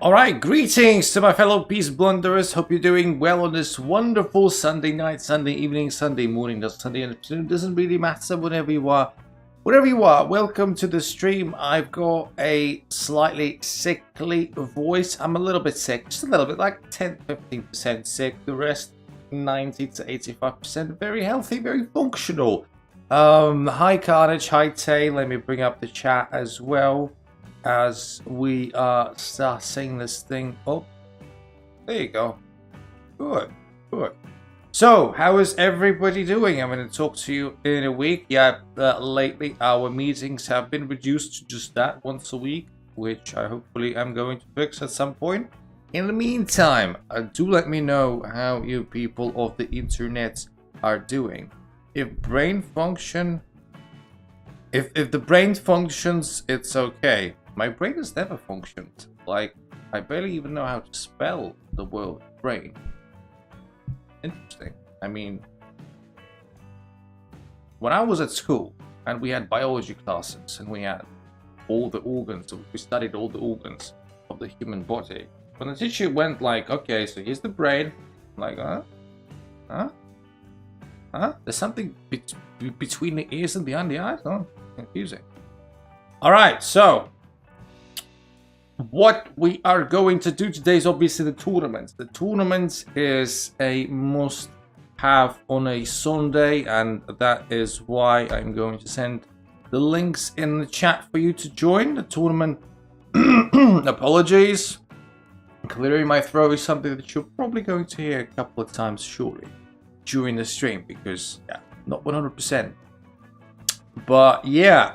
Alright, greetings to my fellow peace blunderers. Hope you're doing well on this wonderful Sunday night, Sunday evening, Sunday morning, Sunday afternoon. Doesn't really matter, whatever you are. Welcome to the stream. I've got a slightly sickly voice. I'm a little bit sick, just a little bit, like 10-15% sick. The rest, 90 to 85%, very healthy, very functional. Hi Carnage, hi Tay. Let me bring up the chat as well as we start saying this thing. Oh, there you go. Good. So, how is everybody doing? I'm going to talk to you in a week. Yeah, lately our meetings have been reduced to just that, once a week, which I hopefully am going to fix at some point. In the meantime, do let me know how you people of the internet are doing. If the brain functions, it's okay. My brain has never functioned. Like, I barely even know how to spell the word brain. Interesting. I mean, when I was at school and we had biology classes and we had all the organs, we studied all the organs of the human body. When the teacher went like, okay, so here's the brain, I'm like, huh? There's something between the ears and behind the eyes? Oh, confusing. Alright, so what we are going to do today is obviously the tournament. The tournament is a must-have on a Sunday, and that is why I'm going to send the links in the chat for you to join the tournament. Apologies. Clearing my throat is something that you're probably going to hear a couple of times shortly during the stream, because, yeah, not 100%. But, yeah.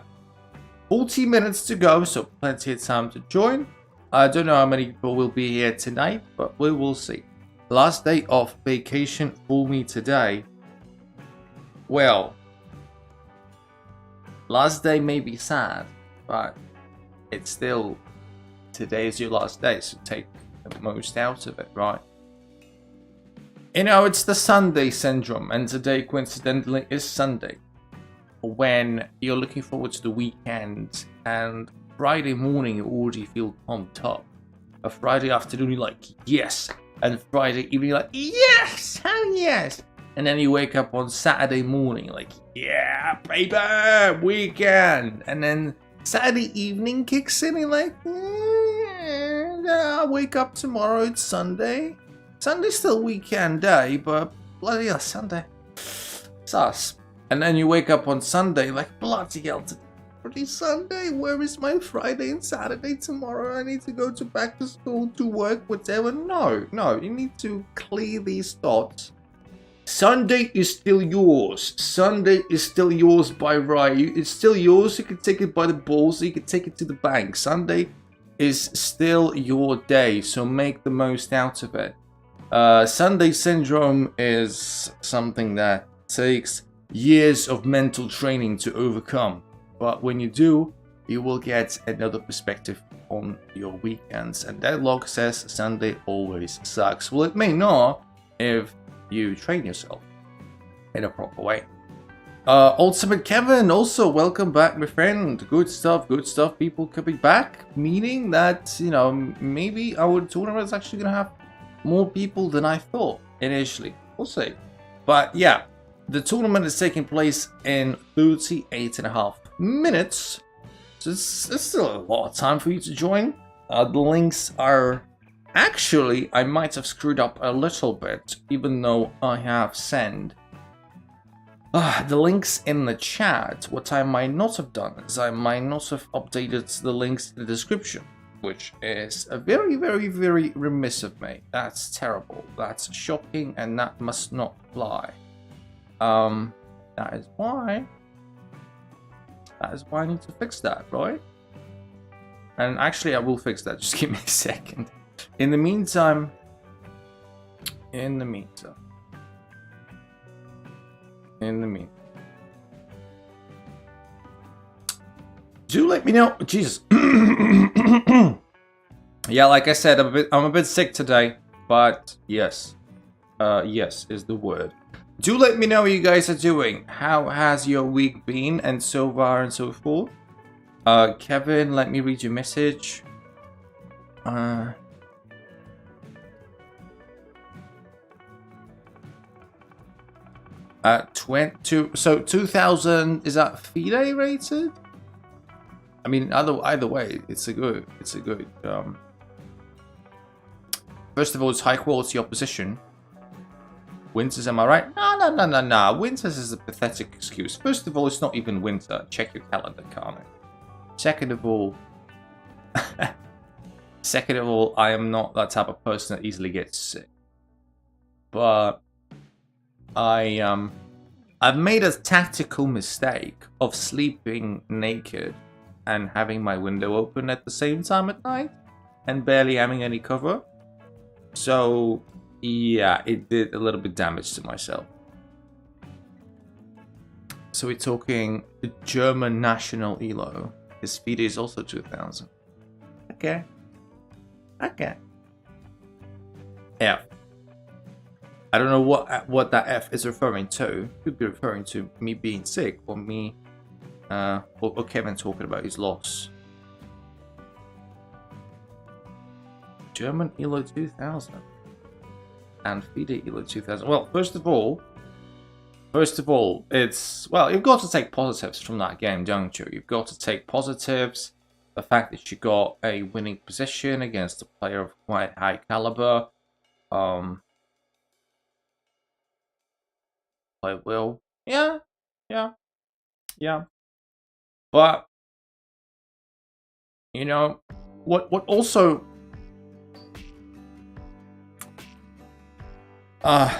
40 minutes to go, so plenty of time to join. I don't know how many people will be here tonight, but we will see. Last day of vacation for me today. Well, last day may be sad, but it's still, today is your last day, so take the most out of it, right? You know, it's the Sunday syndrome, and today coincidentally is Sunday, when you're looking forward to the weekend, and Friday morning you already feel pumped up. A Friday afternoon you're like, yes, and Friday evening you're like, yes, oh yes, and then you wake up on Saturday morning like, yeah, baby, weekend, and then Saturday evening kicks in and you're like, yeah, I'll wake up tomorrow, it's Sunday. Sunday's still weekend day, but bloody hell, Sunday, sus. And then you wake up on Sunday like, bloody hell, today's Sunday, where is my Friday and Saturday tomorrow? I need to go to back to school, to work, whatever. No, you need to clear these thoughts. Sunday is still yours. Sunday is still yours by right. It's still yours. You can take it by the balls, you can take it to the bank. Sunday is still your day, so make the most out of it. Sunday syndrome is something that takes years of mental training to overcome, but when you do, you will get another perspective on your weekends, and that log says Sunday always sucks. Well, it may not if you train yourself in a proper way. Ultimate Kevin, also welcome back, my friend. Good stuff, people coming back, meaning that, you know, maybe our tournament is actually gonna have more people than I thought initially. We'll see. But yeah, the tournament is taking place in 38.5 minutes, so it's still a lot of time for you to join. The links are, actually, I might have screwed up a little bit, even though I have sent the links in the chat. What I might not have done is I might not have updated the links in the description, which is a very remiss of me. That's terrible, that's shocking, and that must not fly. That is why I need to fix that, right? And actually I will fix that, just give me a second. In the meantime, do let me know. Jesus. Yeah, like I said, I'm a bit sick today, but yes, yes is the word. Do let me know how you guys are doing. How has your week been, and so far and so forth? Kevin, let me read your message. So 2000, is that FIDE rated? I mean, either way, it's a good. First of all, it's high quality opposition. Winters, am I right? No. Winters is a pathetic excuse. First of all, it's not even winter. Check your calendar, Carmen. Second of all, I am not that type of person that easily gets sick. But I've made a tactical mistake of sleeping naked and having my window open at the same time at night and barely having any cover. So yeah, it did a little bit damage to myself. So we're talking the German national elo. His speed is also 2000. Okay. F. I don't know what that F is referring to. Could be referring to me being sick, or me, or Kevin talking about his loss. German elo 2000 and FIDE elo 2000. Well, first of all, it's, well, you've got to take positives from that game, don't you? You've got to take positives. The fact that you got a winning position against a player of quite high caliber. Play well. Yeah. But you know what also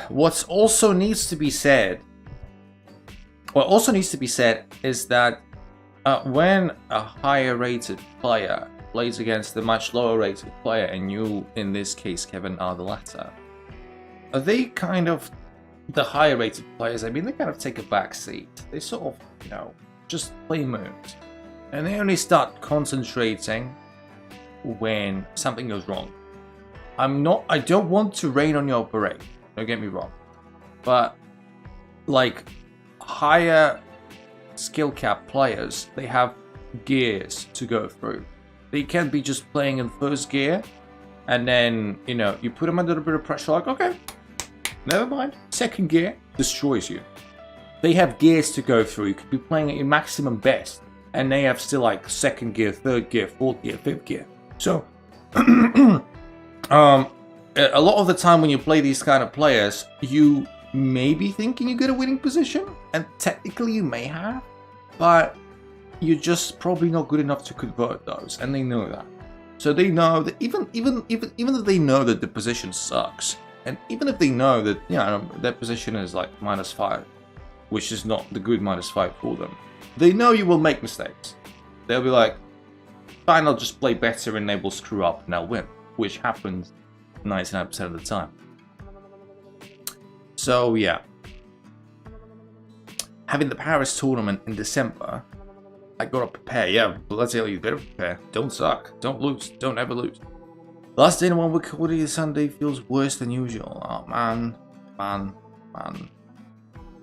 what also needs to be said is that when a higher rated player plays against a much lower rated player, and you, in this case Kevin, are the latter, they kind of, the higher rated players, I mean, they kind of take a back seat. They sort of, just play moves. And they only start concentrating when something goes wrong. I don't want to rain on your parade, don't get me wrong. But, like, higher skill cap players, they have gears to go through. They can't be just playing in first gear, and then, you put them under a bit of pressure, like, okay, never mind. Second gear destroys you. They have gears to go through. You could be playing at your maximum best, and they have still like second gear, third gear, fourth gear, fifth gear. So, a lot of the time when you play these kind of players, you may be thinking you get a winning position, and technically you may have, but you're just probably not good enough to convert those, and they know that. So they know that even if they know that the position sucks, and even if they know that, their position is like -5, which is not the good -5 for them, they know you will make mistakes. They'll be like, fine, I'll just play better and they will screw up and I'll win, which happens 99% of the time. So yeah. Having the Paris tournament in December, I gotta prepare. Yeah, let's tell you, better prepare. Don't suck. Don't lose. Don't ever lose. Last day in one week recording Sunday feels worse than usual. Oh man.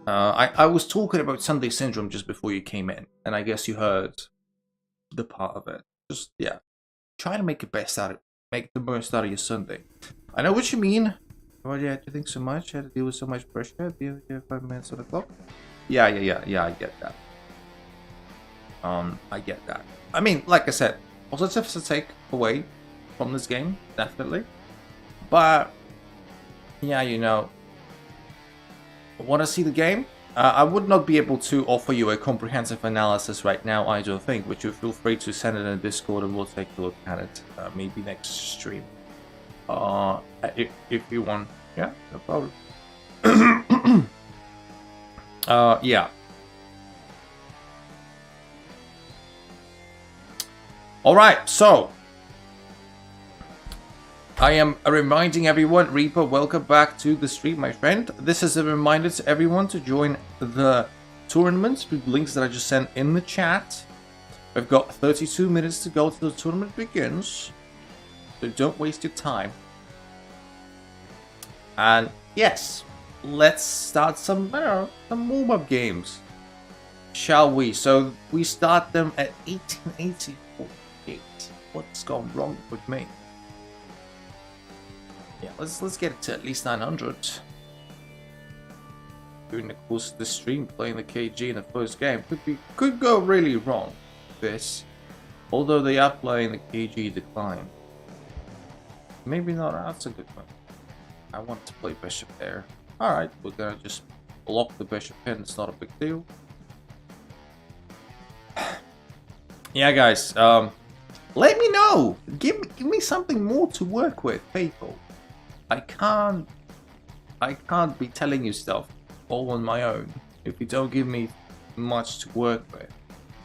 I was talking about Sunday syndrome just before you came in, and I guess you heard the part of it. Just, yeah, try to make the best out of it. Make the most out of your Sunday. I know what you mean. Why do you have to think so much? I had to deal with so much pressure. Be here 5 minutes on the clock. Yeah, I get that. I get that. I mean, like I said, positives to take away from this game, definitely. But yeah, want to see the game? I would not be able to offer you a comprehensive analysis right now, I don't think, but you feel free to send it in Discord and we'll take a look at it maybe next stream. If you want. Yeah, no problem. Yeah. Alright, so I am reminding everyone, Reaper, welcome back to the stream, my friend. This is a reminder to everyone to join the tournament with links that I just sent in the chat. We've got 32 minutes to go till the tournament begins, so don't waste your time. And yes, let's start some warm-up games, shall we? So we start them at 1884. What's gone wrong with me? Yeah, let's get it to at least 900. during the course of the stream playing the KG in the first game. Could go really wrong. This, although they are playing the KG decline. Maybe not. That's a good one. I want to play bishop there. All right, we're gonna just block the bishop in. It's not a big deal. Yeah, guys. Let me know. Give me something more to work with, people. I can't be telling you stuff all on my own if you don't give me much to work with.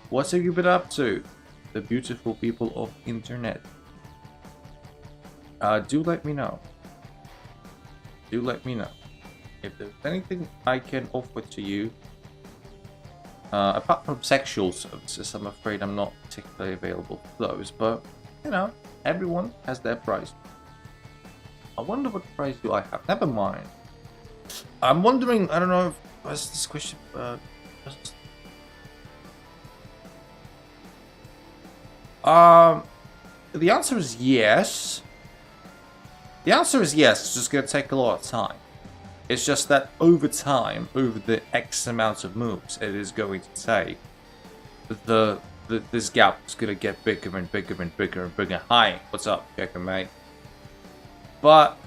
What have you been up to, the beautiful people of internet? Do let me know. Do let me know if there's anything I can offer to you. Apart from sexual services, I'm afraid I'm not particularly available for those, but, you know, everyone has their price. I wonder what price do I have? Never mind. I'm wondering, I don't know if, what's this question? The answer is yes. The answer is yes, it's just going to take a lot of time. It's just that over time, over the X amount of moves it is going to take, this gap is going to get bigger and bigger and bigger and bigger. Hi, what's up, Checker, mate? But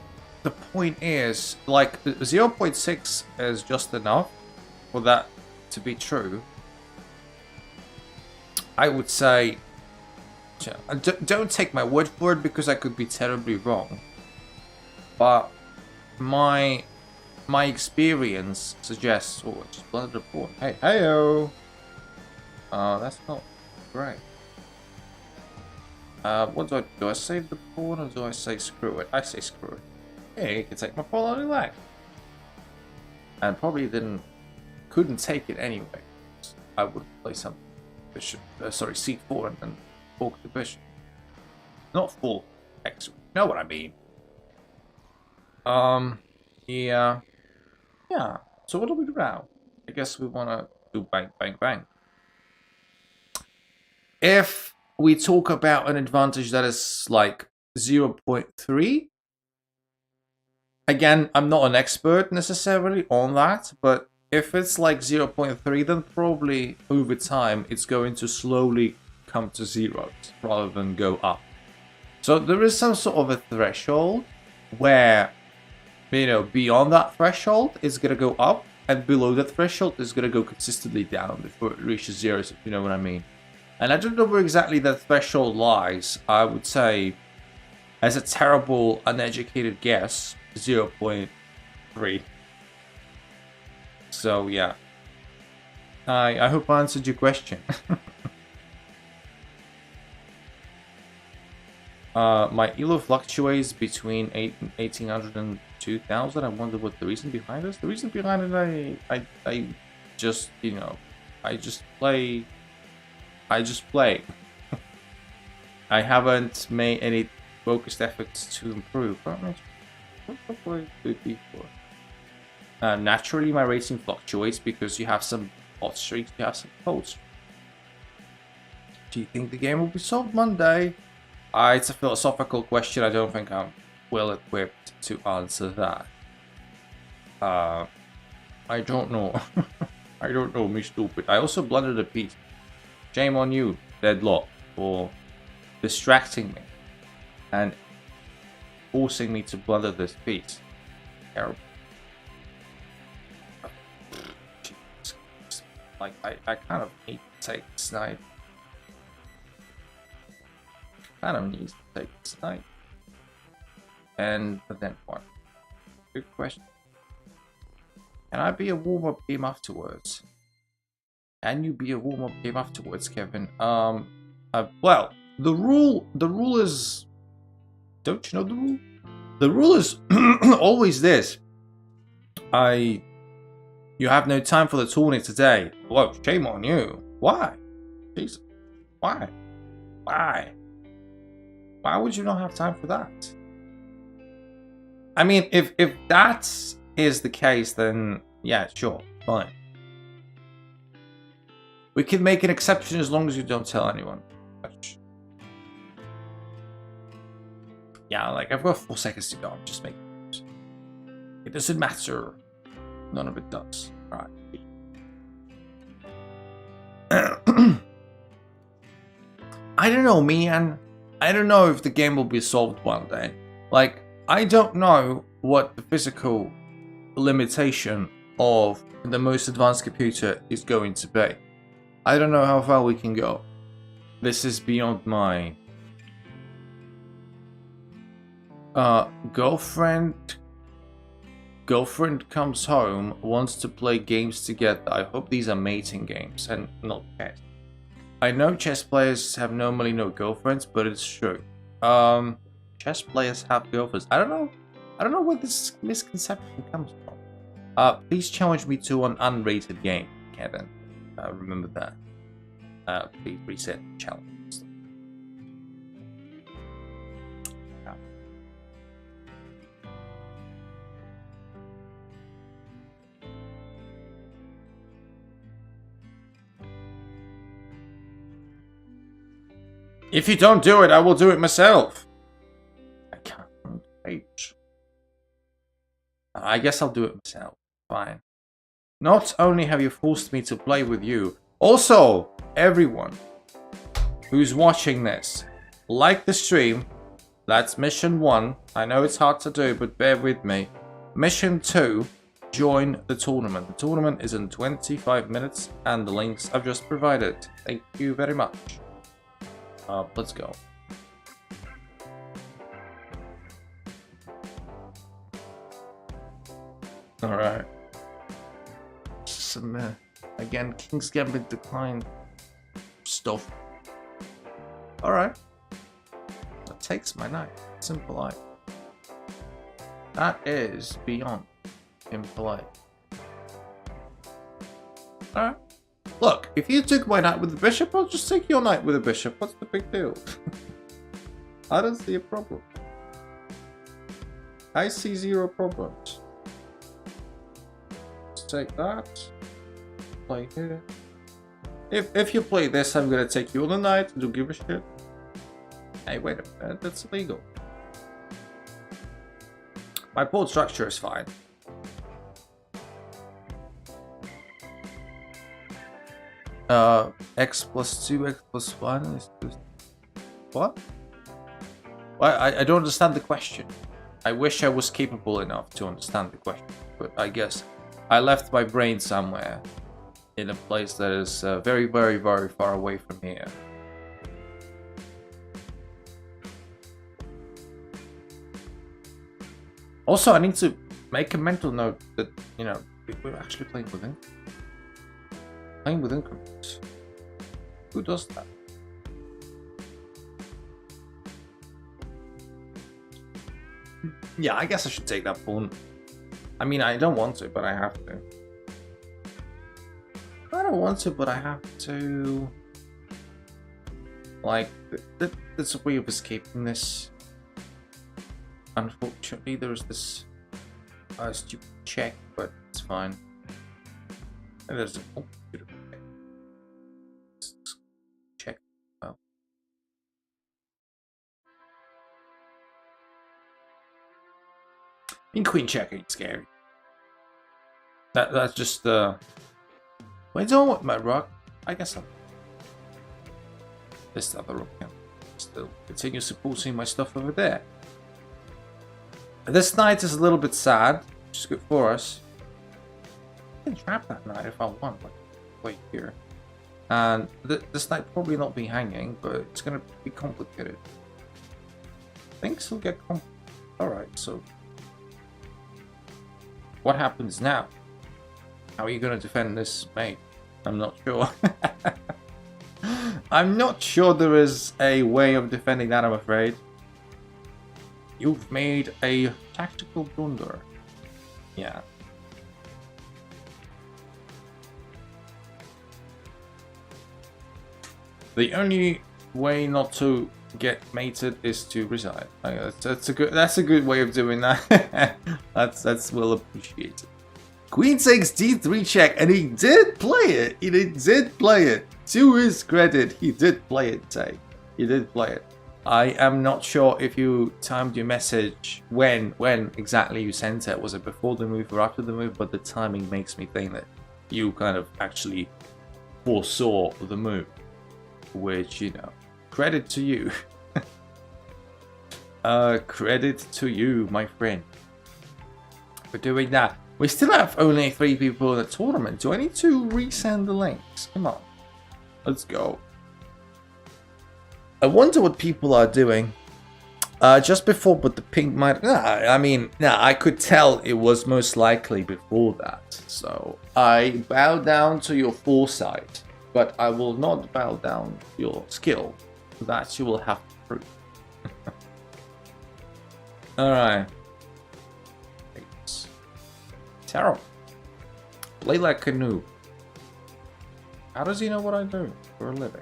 the point is, like, 0.6 is just enough for that to be true. I would say, don't take my word for it because I could be terribly wrong. But my experience suggests, oh, I just blundered a pawn. Hey, heyo! That's not great. What do I do? Do I save the pawn or do I say screw it? I say screw it. Hey, you can take my pawn on your leg. And probably couldn't take it anyway. I would play some bishop, sorry, c4 and then fork the bishop. Not fork, X. You know what I mean? Yeah. Yeah, so what do we do now? I guess we want to do bang, bang, bang. If we talk about an advantage that is like 0.3, again, I'm not an expert necessarily on that, but if it's like 0.3, then probably over time it's going to slowly come to zeros rather than go up. So there is some sort of a threshold where, you know, beyond that threshold, it's going to go up, and below that threshold, it's going to go consistently down before it reaches zeros, if you know what I mean. And I don't know where exactly that threshold lies. I would say, as a terrible, uneducated guess, 0.3. So, yeah. I hope I answered your question. My ELO fluctuates between 1800 and 2000. I wonder what the reason behind is. The reason behind it, I just, you know, I just play. I haven't made any focused efforts to improve. Naturally, my rating fluctuates because you have some hot streaks, you have some cold streaks. Do you think the game will be solved Monday? It's a philosophical question. I don't think I'm well equipped to answer that. I don't know. I don't know, me stupid. I also blundered a piece. Shame on you, Deadlock, for distracting me and forcing me to blunder this piece. Terrible. Like, I kind of need to take this knight. Kind of needs to take this knight. And then what? Good question. Can I be a warm-up game afterwards? Can you be a warm-up game afterwards, Kevin? Well, the rule is... Don't you know the rule? The rule is always this. You have no time for the tourney today. Whoa, shame on you. Why? Jesus. Why? Why? Why would you not have time for that? I mean, if that is the case, then yeah, sure, fine. We can make an exception as long as you don't tell anyone. Yeah, like, I've got 4 seconds to go. I'm just making it. It doesn't matter. None of it does. Right. I don't know, man. I don't know if the game will be solved one day. Like, I don't know what the physical limitation of the most advanced computer is going to be. I don't know how far we can go. This is beyond my girlfriend comes home, wants to play games together. I hope these are mating games and not chess. I know chess players have normally no girlfriends, but it's true. Chess players have girlfriends. I don't know where this misconception comes from. Please challenge me to an unrated game, Kevin. Remember that. Please reset the challenge. If you don't do it, I will do it myself. I can't wait. I guess I'll do it myself. Fine. Not only have you forced me to play with you, also, everyone who's watching this, like the stream. That's mission 1. I know it's hard to do, but bear with me. Mission 2, join the tournament. The tournament is in 25 minutes, and the links I've just provided. Thank you very much. Let's go. Alright. Some, again, King's Gambit declined stuff. Alright. That takes my knight. Simple life. That is beyond impolite. Alright. Look, if you took my knight with the bishop, I'll just take your knight with the bishop. What's the big deal? I don't see a problem. I see 0 problems. Let's take that. Play here. If you play this, I'm gonna take you on the knight. Don't give a shit. Hey, wait a minute. That's illegal. My pawn structure is fine. X plus 2, X plus 1 is just... What? Well, I don't understand the question. I wish I was capable enough to understand the question, but I guess I left my brain somewhere in a place that is very, very, very far away from here. Also, I need to make a mental note that, you know, we're actually playing with increments. Playing with increments. Who does that? Yeah, I guess I should take that pawn. I mean, I don't want to, but I have to. I don't want to, but I have to. Like, there's a way of escaping this. Unfortunately, there's this stupid check, but it's fine. And there's a check. Well, I mean, queen check ain't scary. That's just Wait, don't want my rook. I guess I'll. This other rook can still continue supporting my stuff over there. This knight is a little bit sad, which is good for us. I can trap that knight if I want, like, wait here. And this knight probably not be hanging, but it's gonna be complicated. Things will get complicated. Alright, so what happens now? How are you gonna defend this mate? I'm not sure. I'm not sure there is a way of defending that, I'm afraid. You've made a tactical blunder. Yeah. The only way not to get mated is to resign. That's a good way of doing that. that's well appreciated. Queen takes d3 check, and he did play it. He did play it. To his credit, he did play it, Tay. He did play it. I am not sure if you timed your message when exactly you sent it. Was it before the move or after the move? But the timing makes me think that you kind of actually foresaw the move, which, you know, credit to you. Credit to you, my friend, for doing that. We still have only 3 people in the tournament. Do I need to resend the links? Come on, let's go. I wonder what people are doing. Just before, but the pink might... I could tell it was most likely before that. So I bow down to your foresight, but I will not bow down to your skill. That you will have to prove. Alright. Terrible. Play like a noob. How does he know what I do for a living?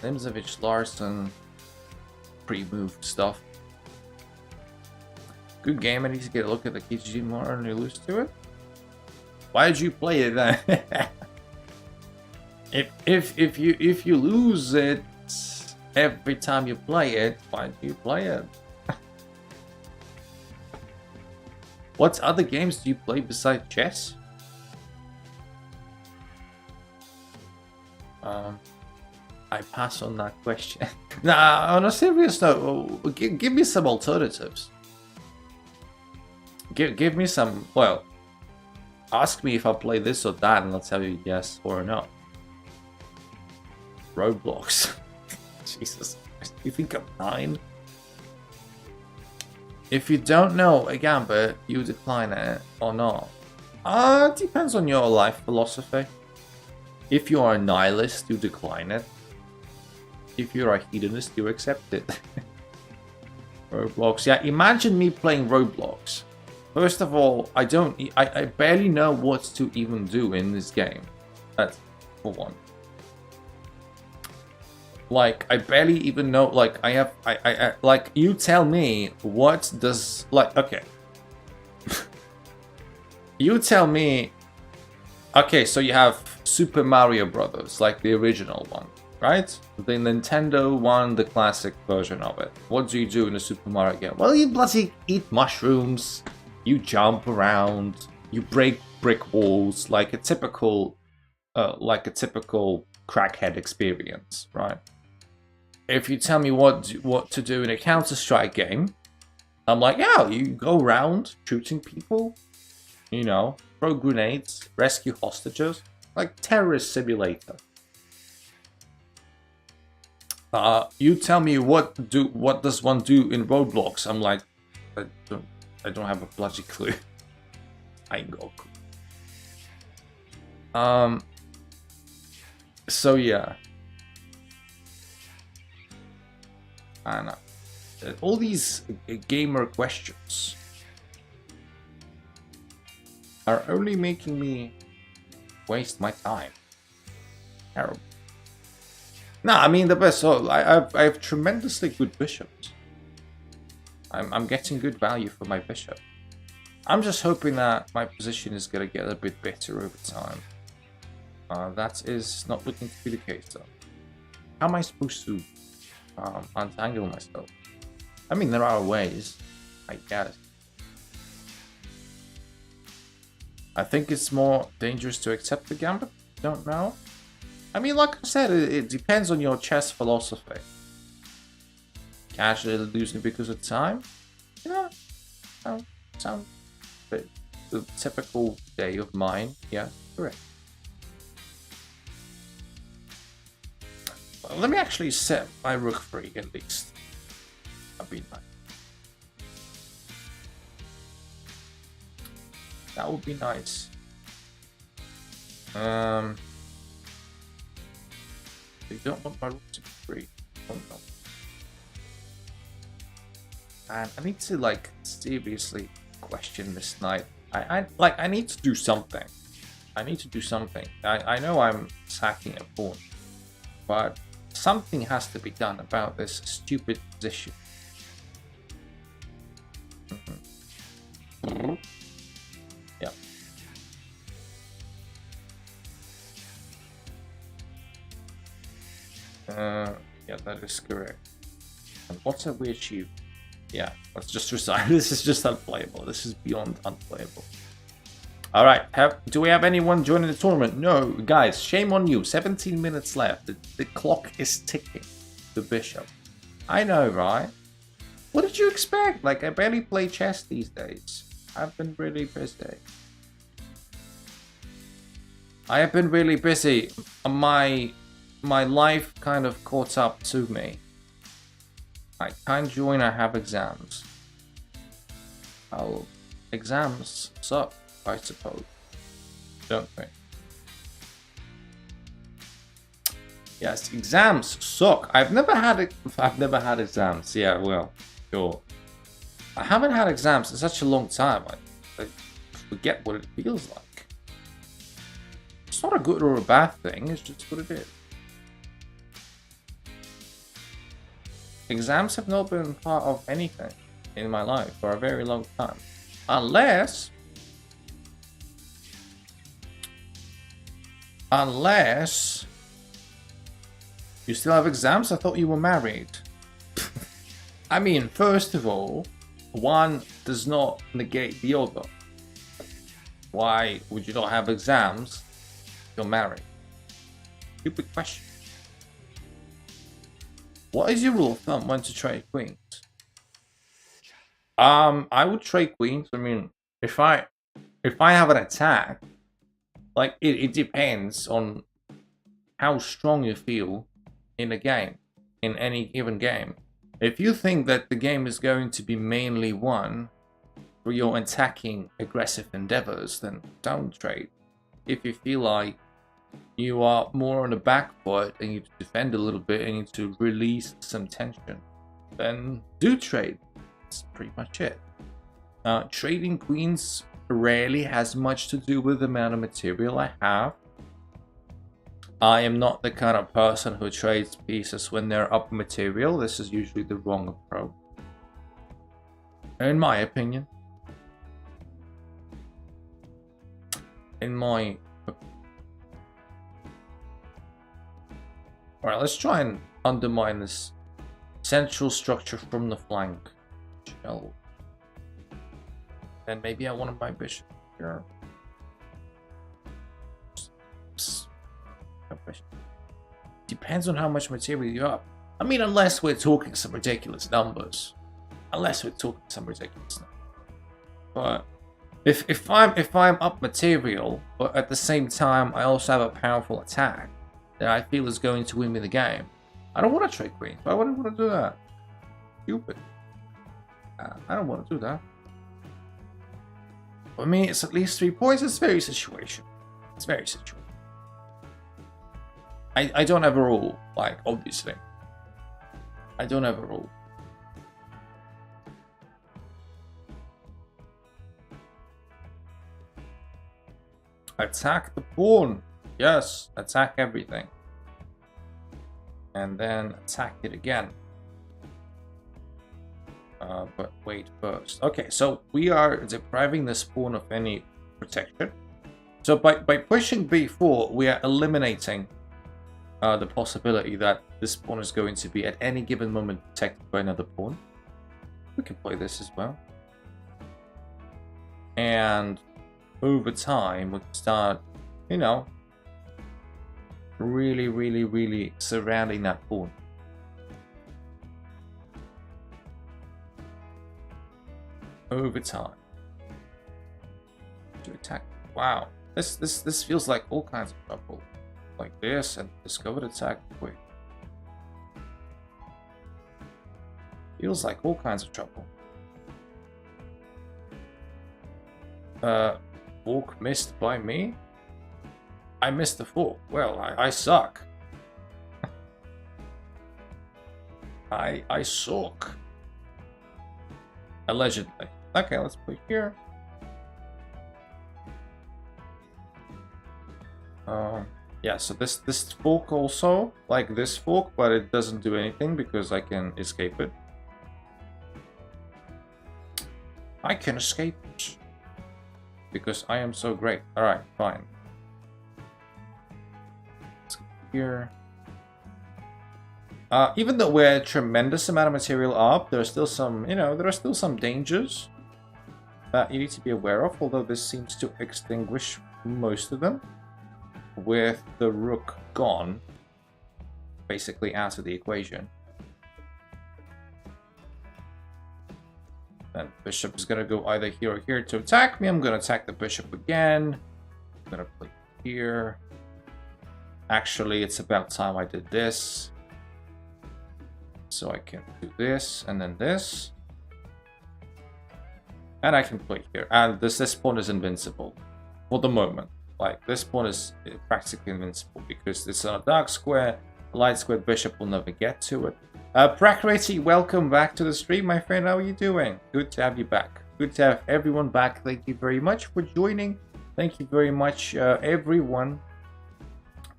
Limzovich, Larson... pre-move stuff. Good game. I need to get a look at the KGG more and you lose to it. Why did you play it then? if you lose it every time you play it, why do you play it? What other games do you play besides chess? I pass on that question. Nah, on a serious note, give me some alternatives. Give me some, well, ask me if I play this or that and I'll tell you yes or no. Roblox. Jesus, you think I'm 9? If you don't know a gambit, you decline it or not. It depends on your life philosophy. If you are a nihilist, you decline it. If you're a hedonist, you accept it. Roblox. Yeah, imagine me playing Roblox. First of all, I barely know what to even do in this game. That's for one. Like, I barely even know, like, I like, you tell me, what does, like, okay. You tell me, okay, so you have Super Mario Brothers, like the original one, right? The Nintendo one, the classic version of it. What do you do in a Super Mario game? Well, you bloody eat mushrooms, you jump around, you break brick walls, like a typical crackhead experience, right? If you tell me what to do in a Counter-Strike game, I'm like, yeah, you go around shooting people, you know, throw grenades, rescue hostages, like terrorist simulator. You tell me what does one do in Roblox? I'm like, I don't have a bloody clue. I ain't got a clue. So yeah. And all these gamer questions are only making me waste my time. Terrible. No, I mean the best. So I have tremendously good bishops. I'm getting good value for my bishop. I'm just hoping that my position is gonna get a bit better over time. That is not looking to be the case though. How am I supposed to untangle myself? I mean, there are ways, I guess. I think it's more dangerous to accept the gambit. Don't know. I mean, like I said, it depends on your chess philosophy. Casually losing because of time? Yeah, sounds a typical day of mine. Yeah, correct. Well, let me actually set my rook free at least. That'd be nice. That would be nice. You don't want my rook to be free. Oh no. And I need to like seriously question this knight. I need to do something. I need to do something. I know I'm sacking a pawn, but something has to be done about this stupid position. Yeah. Yeah, that is correct. And what have we achieved? Yeah, let's just resign. This is just unplayable. This is beyond unplayable. All right. Do we have anyone joining the tournament? No, guys. Shame on you. 17 minutes left. The clock is ticking. The bishop. I know, right? What did you expect? Like, I barely play chess these days. I've been really busy. I have been really busy. My life kind of caught up to me. I can't join. I have exams. Oh, exams suck, I suppose. Don't they? Yes, exams suck. I've never had exams. Yeah, well, sure. I haven't had exams in such a long time. I forget what it feels like. It's not a good or a bad thing. It's just what it is. Exams have not been part of anything in my life for a very long time. Unless you still have exams? I thought you were married. I mean, first of all, one does not negate the other. Why would you not have exams if you're married? Stupid question. What is your rule of thumb when to trade queens? I would trade queens. I mean, if I have an attack, like it depends on how strong you feel in a game, in any given game. If you think that the game is going to be mainly won through your attacking aggressive endeavors, then don't trade. If you feel like you are more on the back foot and you defend a little bit and you need to release some tension, then do trade. That's pretty much it. Trading queens rarely has much to do with the amount of material I have. I am not the kind of person who trades pieces when they're up material. This is usually the wrong approach, in my opinion. Alright, let's try and undermine this central structure from the flank. Then maybe I want to buy bishop here. Depends on how much material you have. I mean, unless we're talking some ridiculous numbers. But if I'm up material, but at the same time I also have a powerful attack that I feel is going to win me the game, I don't want to trade queens. Why would I want to do that? Stupid. I don't want to do that. For me, it's at least 3 points. It's very situational. I don't have a rule, like, obviously. I don't have a rule. Attack the pawn. Yes, attack everything. And then attack it again. But wait first. Okay, so we are depriving this pawn of any protection. So by pushing b4, we are eliminating the possibility that this pawn is going to be at any given moment protected by another pawn. We can play this as well. And over time, we can start, you know, really surrounding that pawn. Over time. To attack. Wow. This feels like all kinds of trouble. Like this and discovered attack quick. Feels like all kinds of trouble. Fork missed by me? I missed the fork. Well, I suck. I suck. Allegedly. Okay, let's play here. Yeah, so this fork also, like this fork, but it doesn't do anything because I can escape it. I can escape it. Because I am so great. Alright, fine. Let's go here. Even though we're a tremendous amount of material up, there's still some, you know, there are still some dangers. that you need to be aware of, although this seems to extinguish most of them. With the rook gone, basically out of the equation. Then bishop is going to go either here or here to attack me. I'm going to attack the bishop again. I'm going to play here. Actually, it's about time I did this. So I can do this and then this. And I can play here. And this pawn is invincible for the moment. Like, this pawn is practically invincible because it's on a dark square. The light square bishop will never get to it. Prakriti, welcome back to the stream, my friend. How are you doing? Good to have you back. Good to have everyone back. Thank you very much for joining. Thank you very much, everyone,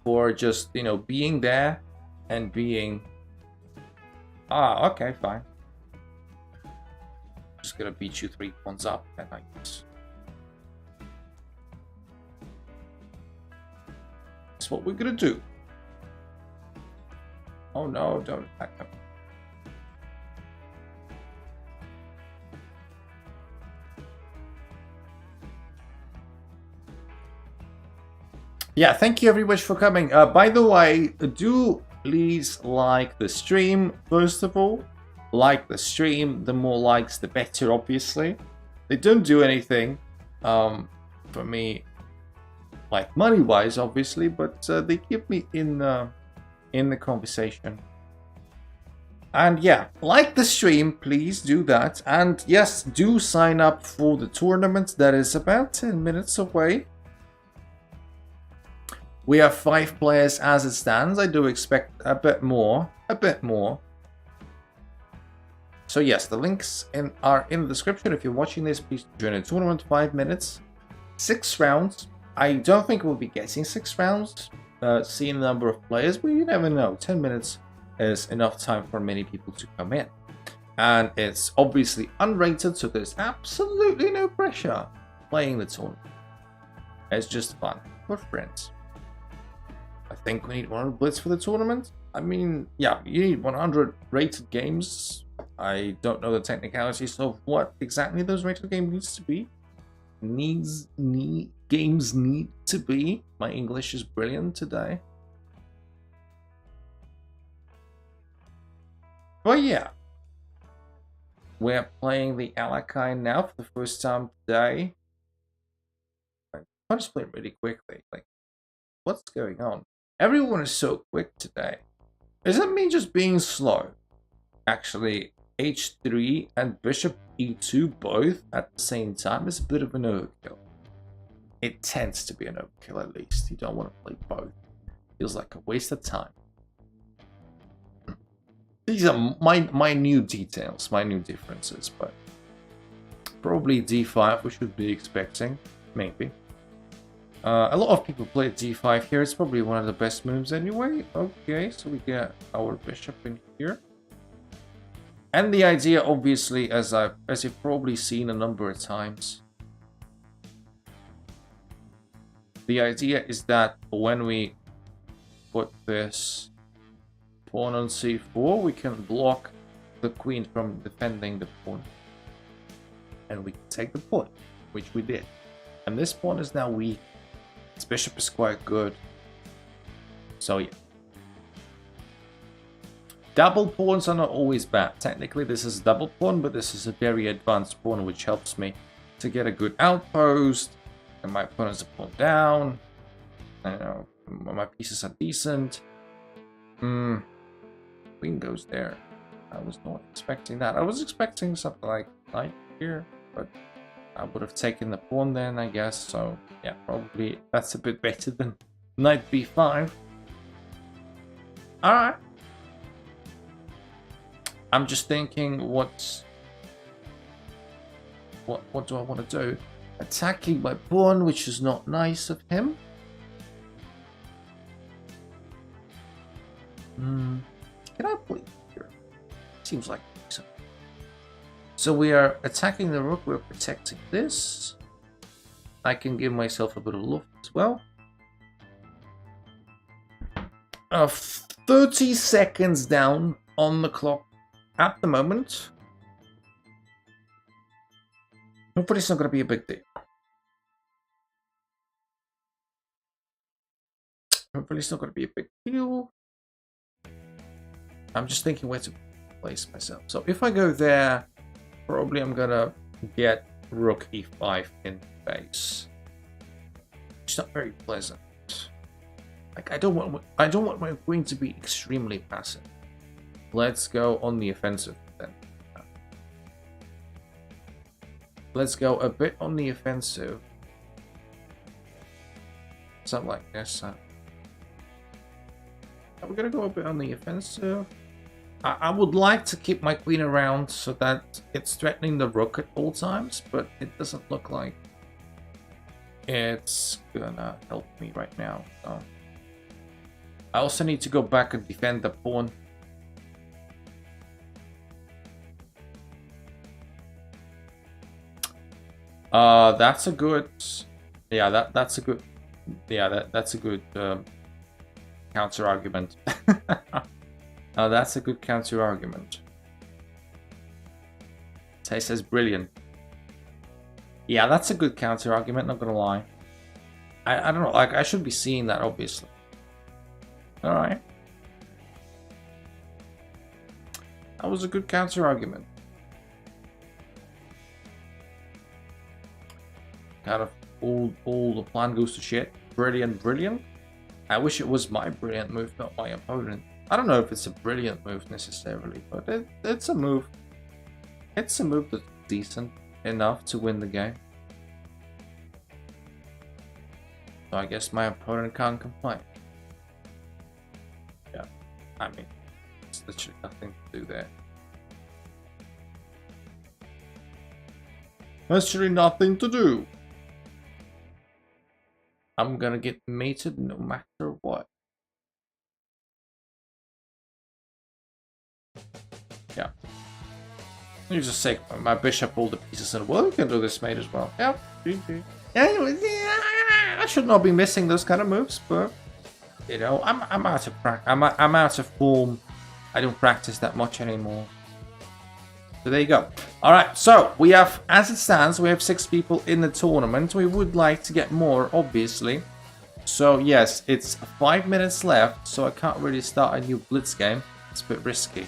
for just, you know, being there and being... Ah, okay, fine. Just gonna beat you 3 pawns up, and I guess. That's what we're gonna do. Oh no, don't attack him. Yeah, thank you very much for coming. By the way, do please like the stream, first of all. Like the stream, the more likes the better, obviously. They don't do anything for me, like money-wise, obviously, but they keep me in the conversation. And yeah, like the stream, please do that. And yes, do sign up for the tournament that is about 10 minutes away. We have 5 players as it stands. I do expect a bit more. So yes, the links are in the description. If you're watching this, please join the tournament. 5 minutes, 6 rounds. I don't think we'll be getting 6 rounds, seeing the number of players, but you never know. 10 minutes is enough time for many people to come in. And it's obviously unrated, so there's absolutely no pressure playing the tournament. It's just fun for friends. I think we need 100 blitz for the tournament. I mean, yeah, you need 100 rated games. I don't know the technicalities of what exactly those rated games needs to be. Games need to be. My English is brilliant today. But yeah, we're playing the Alakai now for the first time today. I'll just play it really quickly. Like, what's going on? Everyone is so quick today. Is it me just being slow? Actually, h3 and bishop e2 both at the same time is a bit of an overkill. It tends to be an overkill, at least. You don't want to play both. Feels like a waste of time. These are my new details, my new differences, but probably d5 we should be expecting, maybe. A lot of people play d5 here. It's probably one of the best moves anyway. Okay, so we get our bishop in here. And the idea, obviously, as you've probably seen a number of times, the idea is that when we put this pawn on c4, we can block the queen from defending the pawn. And we can take the pawn, which we did. And this pawn is now weak. Its bishop is quite good. So yeah. Double pawns are not always bad. Technically this is a double pawn, but this is a very advanced pawn which helps me to get a good outpost. And my opponent's a pawn down. I know my pieces are decent. Queen goes there. I was not expecting that. I was expecting something like knight here, but I would have taken the pawn then, I guess. So yeah, probably that's a bit better than knight b5. Alright. I'm just thinking what do I want to do? Attacking my pawn, which is not nice of him. Can I play here? Seems like so. So we are attacking the rook, we're protecting this. I can give myself a bit of loft as well. 30 seconds down on the clock at the moment. Hopefully it's not going to be a big deal. Hopefully it's not going to be a big deal. I'm just thinking where to place myself. So if I go there, probably I'm going to get rook e5 in base. It's not very pleasant. Like I don't want my queen to be extremely passive. Let's go on the offensive then. Let's go a bit on the offensive. Something like this. We're gonna go a bit on the offensive. I would like to keep my queen around so that it's threatening the rook at all times, but it doesn't look like it's gonna help me right now. So I also need to go back and defend the pawn. That's a good. Yeah, that's a good. Yeah, that's a good counter argument. That's a good counter argument. Tay says brilliant. Yeah, that's a good counter argument. Not gonna lie. I don't know. Like I should be seeing that obviously. All right. That was a good counter argument. Kind of all the plan goes to shit. Brilliant, brilliant. I wish it was my brilliant move, not my opponent. I don't know if it's a brilliant move necessarily, but it's a move. It's a move that's decent enough to win the game. So I guess my opponent can't complain. Yeah, I mean, there's literally nothing to do there. Literally nothing to do. I'm gonna get mated no matter what. Yeah. You just say my bishop all the pieces in the world. You can do this mate as well. Yeah. Anyways, I should not be missing those kind of moves, but you know, I'm out of I'm out of form. I don't practice that much anymore. So there you go. All right, so we have, as it stands, we have 6 people in the tournament. We would like to get more, obviously. So yes, it's 5 minutes left, so I can't really start a new blitz game. It's a bit risky.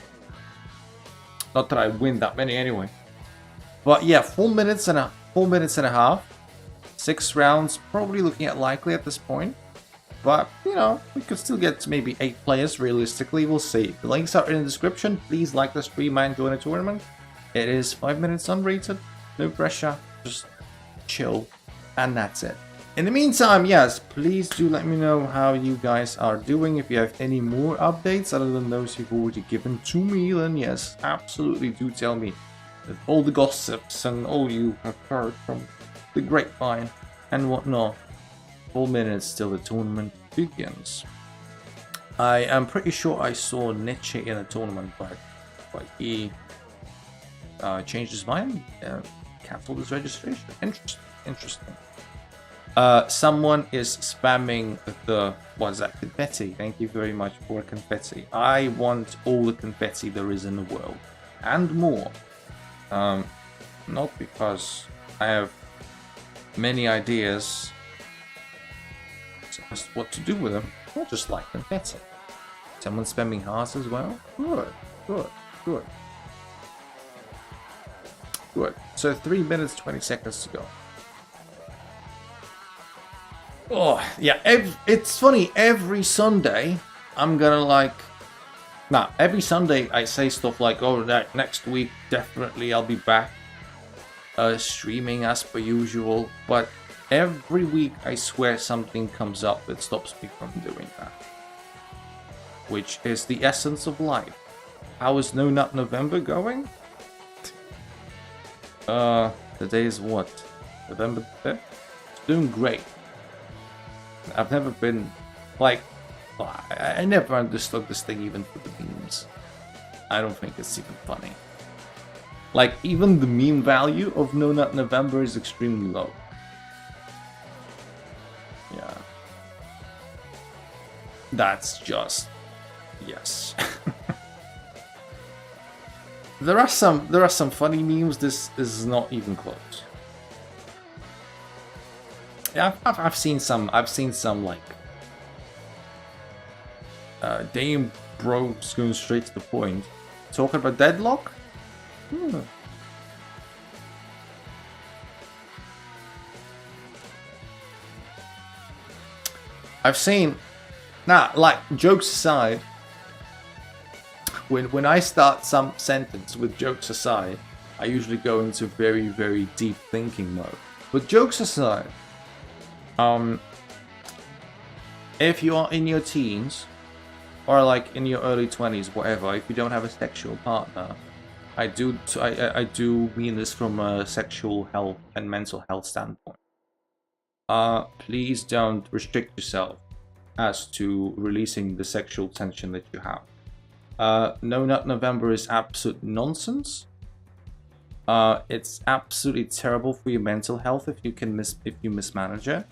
Not that I win that many anyway. But yeah, 4 minutes and a half. 6 rounds, probably looking at likely at this point. But, you know, we could still get to maybe 8 players realistically. We'll see. The links are in the description. Please like the stream and join the tournament. It is 5 minutes unrated. No pressure. Just chill. And that's it. In the meantime, yes, please do let me know how you guys are doing. If you have any more updates other than those you've already given to me, then yes, absolutely do tell me that all the gossips and all you have heard from the grapevine and whatnot. 4 minutes till the tournament begins. I am pretty sure I saw Nietzsche in a tournament, but he changed his mind, cancelled his registration. Interesting. Someone is spamming the, what is that, confetti. Thank you very much for confetti. I want all the confetti there is in the world, and more. Not because I have many ideas as to what to do with them. I just like confetti. Someone spamming hearts as well? Good. So 3 minutes 20 seconds to go. Oh yeah, it's funny, every Sunday I'm gonna every Sunday I say stuff like, oh, that next week definitely I'll be back streaming as per usual, but every week I swear something comes up that stops me from doing that, which is the essence of life. How is No Nut November going? Today is what? November 5th? It's doing great. I've never been, I never understood this thing even for the memes. I don't think it's even funny. Like, even the meme value of No Nut November is extremely low. Yeah. That's just, yes. There are some funny memes. This is not even close. Yeah, I've seen some. I've seen some like Dame Bros going straight to the point. Talking about deadlock. I've seen. Nah, like jokes aside. When I start some sentence with jokes aside, I usually go into very, very deep thinking mode. But jokes aside, if you are in your teens, or like in your early 20s, whatever, if you don't have a sexual partner, I do mean this from a sexual health and mental health standpoint. Please don't restrict yourself as to releasing the sexual tension that you have. No Nut November is absolute nonsense. It's absolutely terrible for your mental health if you mismanage it.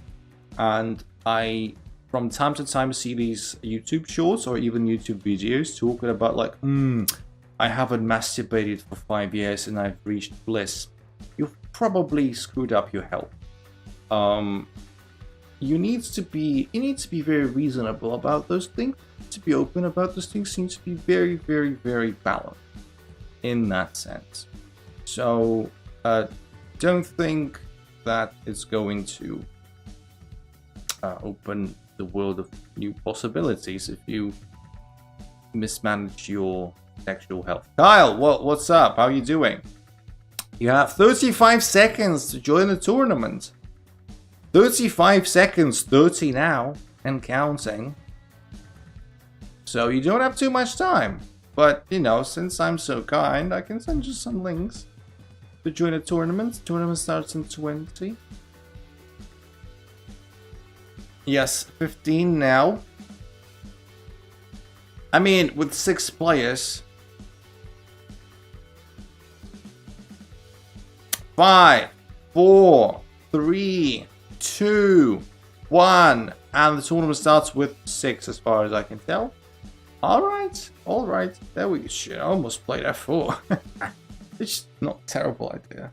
And I, from time to time, see these YouTube shorts or even YouTube videos talking about like, I haven't masturbated for 5 years and I've reached bliss. You've probably screwed up your health. You need to be very reasonable about those things. To be open about those things seems to be very, very, very balanced in that sense. So don't think that it's going to open the world of new possibilities if you mismanage your sexual health. Kyle, what's up? How are you doing? You have 35 seconds to join the tournament. 35 seconds, 30 now, and counting. So you don't have too much time. But, you know, since I'm so kind, I can send you some links to join a tournament. The tournament starts in 20. Yes, 15 now. I mean, with 6 players. 5, 4, 3, 2, 1. And the tournament starts with 6 as far as I can tell. Alright. There we go. I almost played F4. It's not a terrible idea.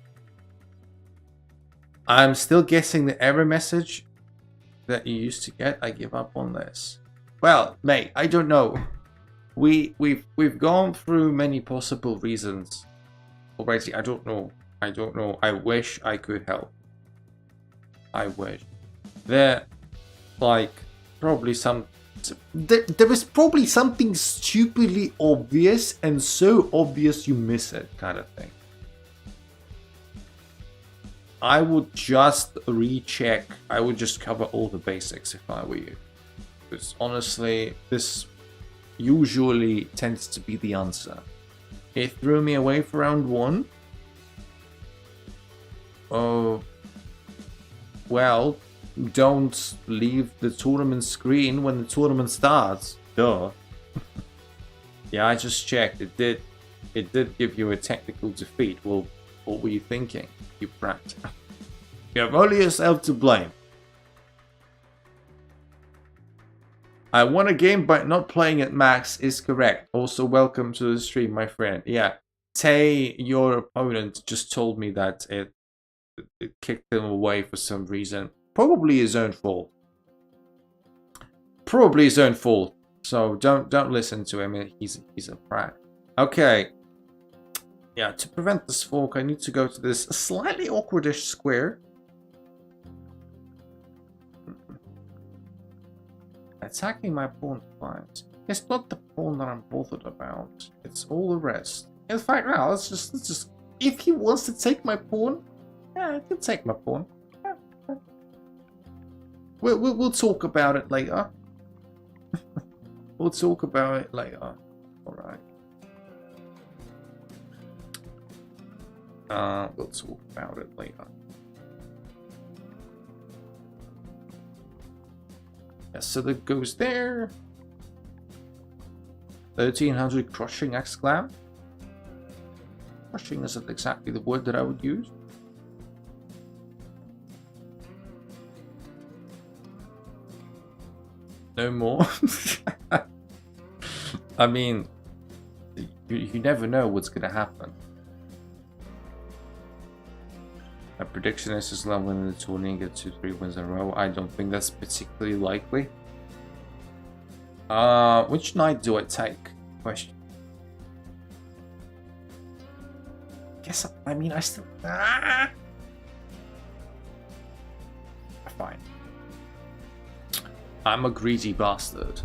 I'm still getting the error message that you used to get. I give up on this. Well, mate, I don't know. We've gone through many possible reasons already. I don't know. I wish I could help. I wish. There, like, probably some. There is probably something stupidly obvious and so obvious you miss it, kind of thing. I would just recheck. I would just cover all the basics if I were you. Because honestly, this usually tends to be the answer. It threw me away for round 1. Oh, well, don't leave the tournament screen when the tournament starts. Duh. Yeah, I just checked. It did give you a technical defeat. Well, what were you thinking, you brat? You have only yourself to blame. I won a game by not playing at max is correct. Also, welcome to the stream, my friend. Yeah, Tay, your opponent, just told me that it kicked him away for some reason. Probably his own fault. So don't listen to him. He's a brat. Okay. Yeah, to prevent this fork, I need to go to this slightly awkwardish square. Attacking my pawn twice. It's not the pawn that I'm bothered about. It's all the rest. In fact, now let's just. If he wants to take my pawn, yeah, he can take my pawn. We'll talk about it later. We'll talk about it later. All right. We'll talk about it later. Yeah, so that goes there. 1300 crushing exclam. Crushing isn't exactly the word that I would use. No more. I mean, you never know what's gonna happen. My prediction is Islam winning the tourney and get 2-3 wins in a row. I don't think that's particularly likely. Which knight do I take? Question. Guess I mean I still. Fine. I'm a greedy bastard.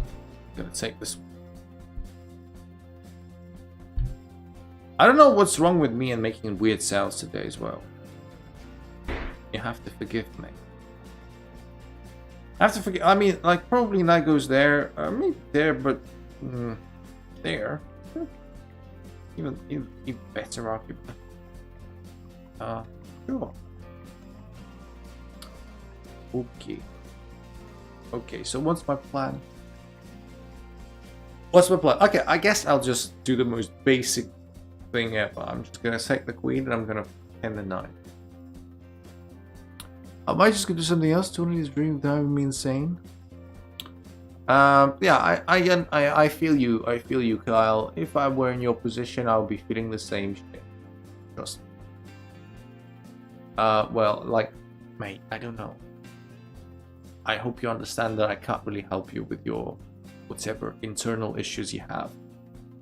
I'm gonna take this one. I don't know what's wrong with me and making weird sounds today as well. You have to forgive me. I have to forgive. I mean, like, probably knight goes there. Maybe there, but there. Even better argument. Sure. Okay. Okay, so what's my plan? What's my plan? Okay, I guess I'll just do the most basic thing ever. I'm just gonna take the queen and I'm gonna end the knight. I might just go do something else. Tourney is dream driving me insane. Yeah, I feel you. I feel you, Kyle. If I were in your position, I would be feeling the same shit. Trust me. Well, like, mate, I don't know. I hope you understand that I can't really help you with your whatever internal issues you have.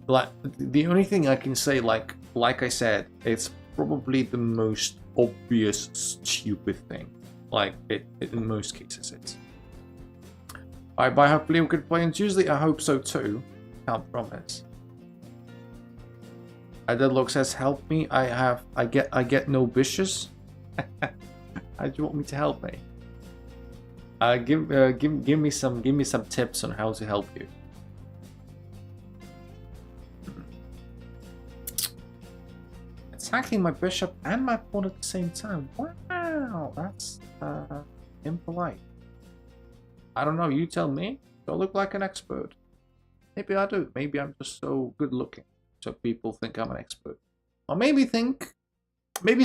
Like, the only thing I can say, like I said, it's probably the most obvious stupid thing. Like, in most cases, it's. Alright, bye. Hopefully we could play on Tuesday. I hope so too. Can't promise. Deadlock says, "Help me. I get no wishes." How do you want me to help me? Give me some tips on how to help you. Attacking my bishop and my pawn at the same time. Wow, that's impolite. I don't know. You tell me. Do I look like an expert? Maybe I do. Maybe I'm just so good looking, so people think I'm an expert. Or maybe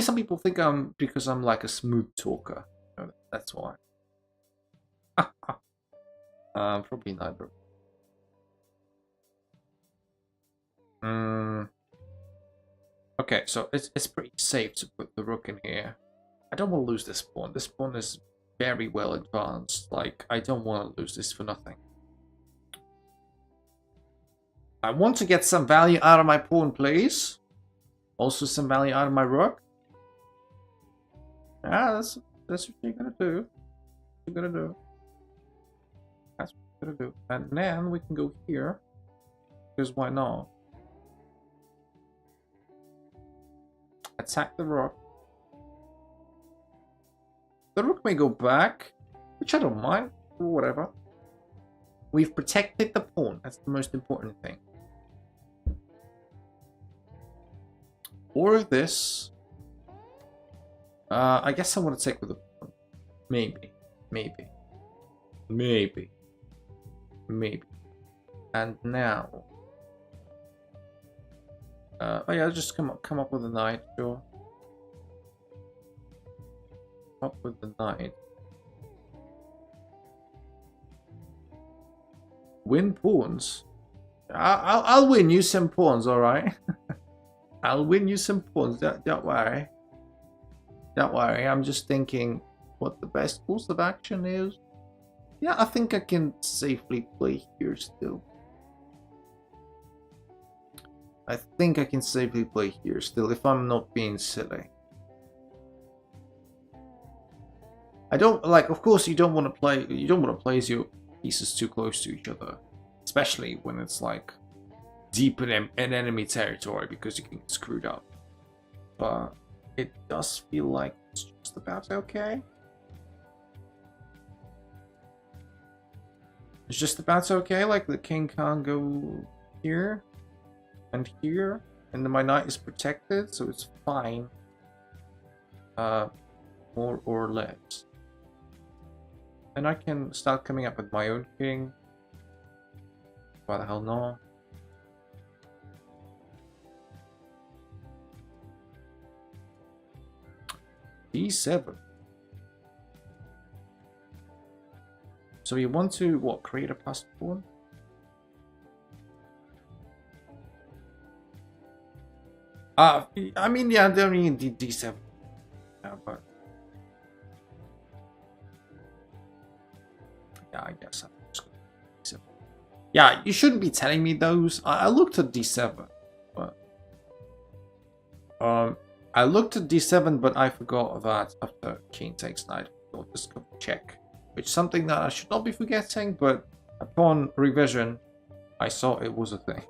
some people think I'm because I'm like a smooth talker. That's why. Probably neither. Okay, so it's pretty safe to put the rook in here. I don't want to lose this pawn. This pawn is very well advanced. Like, I don't want to lose this for nothing. I want to get some value out of my pawn, please. Also some value out of my rook. Ah, that's what you're gonna do. You're gonna do. That's what you're gonna do. And then we can go here. Because why not? Attack the rook. The rook may go back, which I don't mind, or whatever. We've protected the pawn. That's the most important thing. Or this. I guess I want to take with the pawn. Maybe. And now. Oh yeah, just come up with a knight, sure. Up with the knight. Win pawns. I'll win you some pawns, all right. I'll win you some pawns. Don't worry. Don't worry. I'm just thinking what the best course of action is. Yeah, I think I can safely play here still. I think I can safely play here still if I'm not being silly. I don't like. Of course, you don't want to play. You don't want to place your pieces too close to each other, especially when it's like deep in enemy territory because you can get screwed up. But it does feel like it's just about okay. It's just about okay. Like the king can't go here and here, and then my knight is protected, so it's fine. More or less. And I can start coming up with my own king. Why the hell no? D7. So you want to, what, create a passed pawn? I mean, yeah, I don't need D7. Yeah, but Yeah, I guess I'm just going to D7. Yeah, you shouldn't be telling me those. I looked at D7, but I looked at D7, but I forgot that after King takes knight, I'll just go check. Which is something that I should not be forgetting, but upon revision, I saw it was a thing.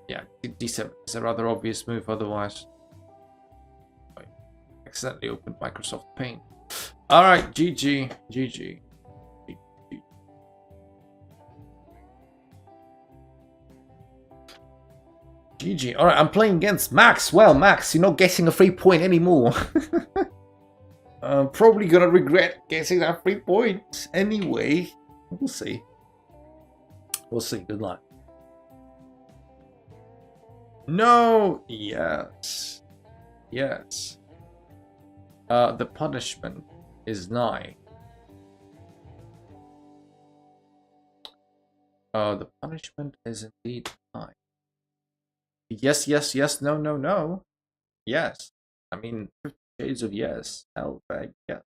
Yeah, D7 is a rather obvious move otherwise. I accidentally opened Microsoft Paint. Alright, GG. GG. GG. Alright, I'm playing against Max. Well, Max, you're not getting a free point anymore. I'm probably gonna regret getting that free point anyway. We'll see. We'll see. Good luck. No! Yes. Yes. The punishment is nigh. The punishment is indeed nigh. Yes, yes, yes, no, no, no. Yes. I mean, 50 shades of yes. Hell, yeah.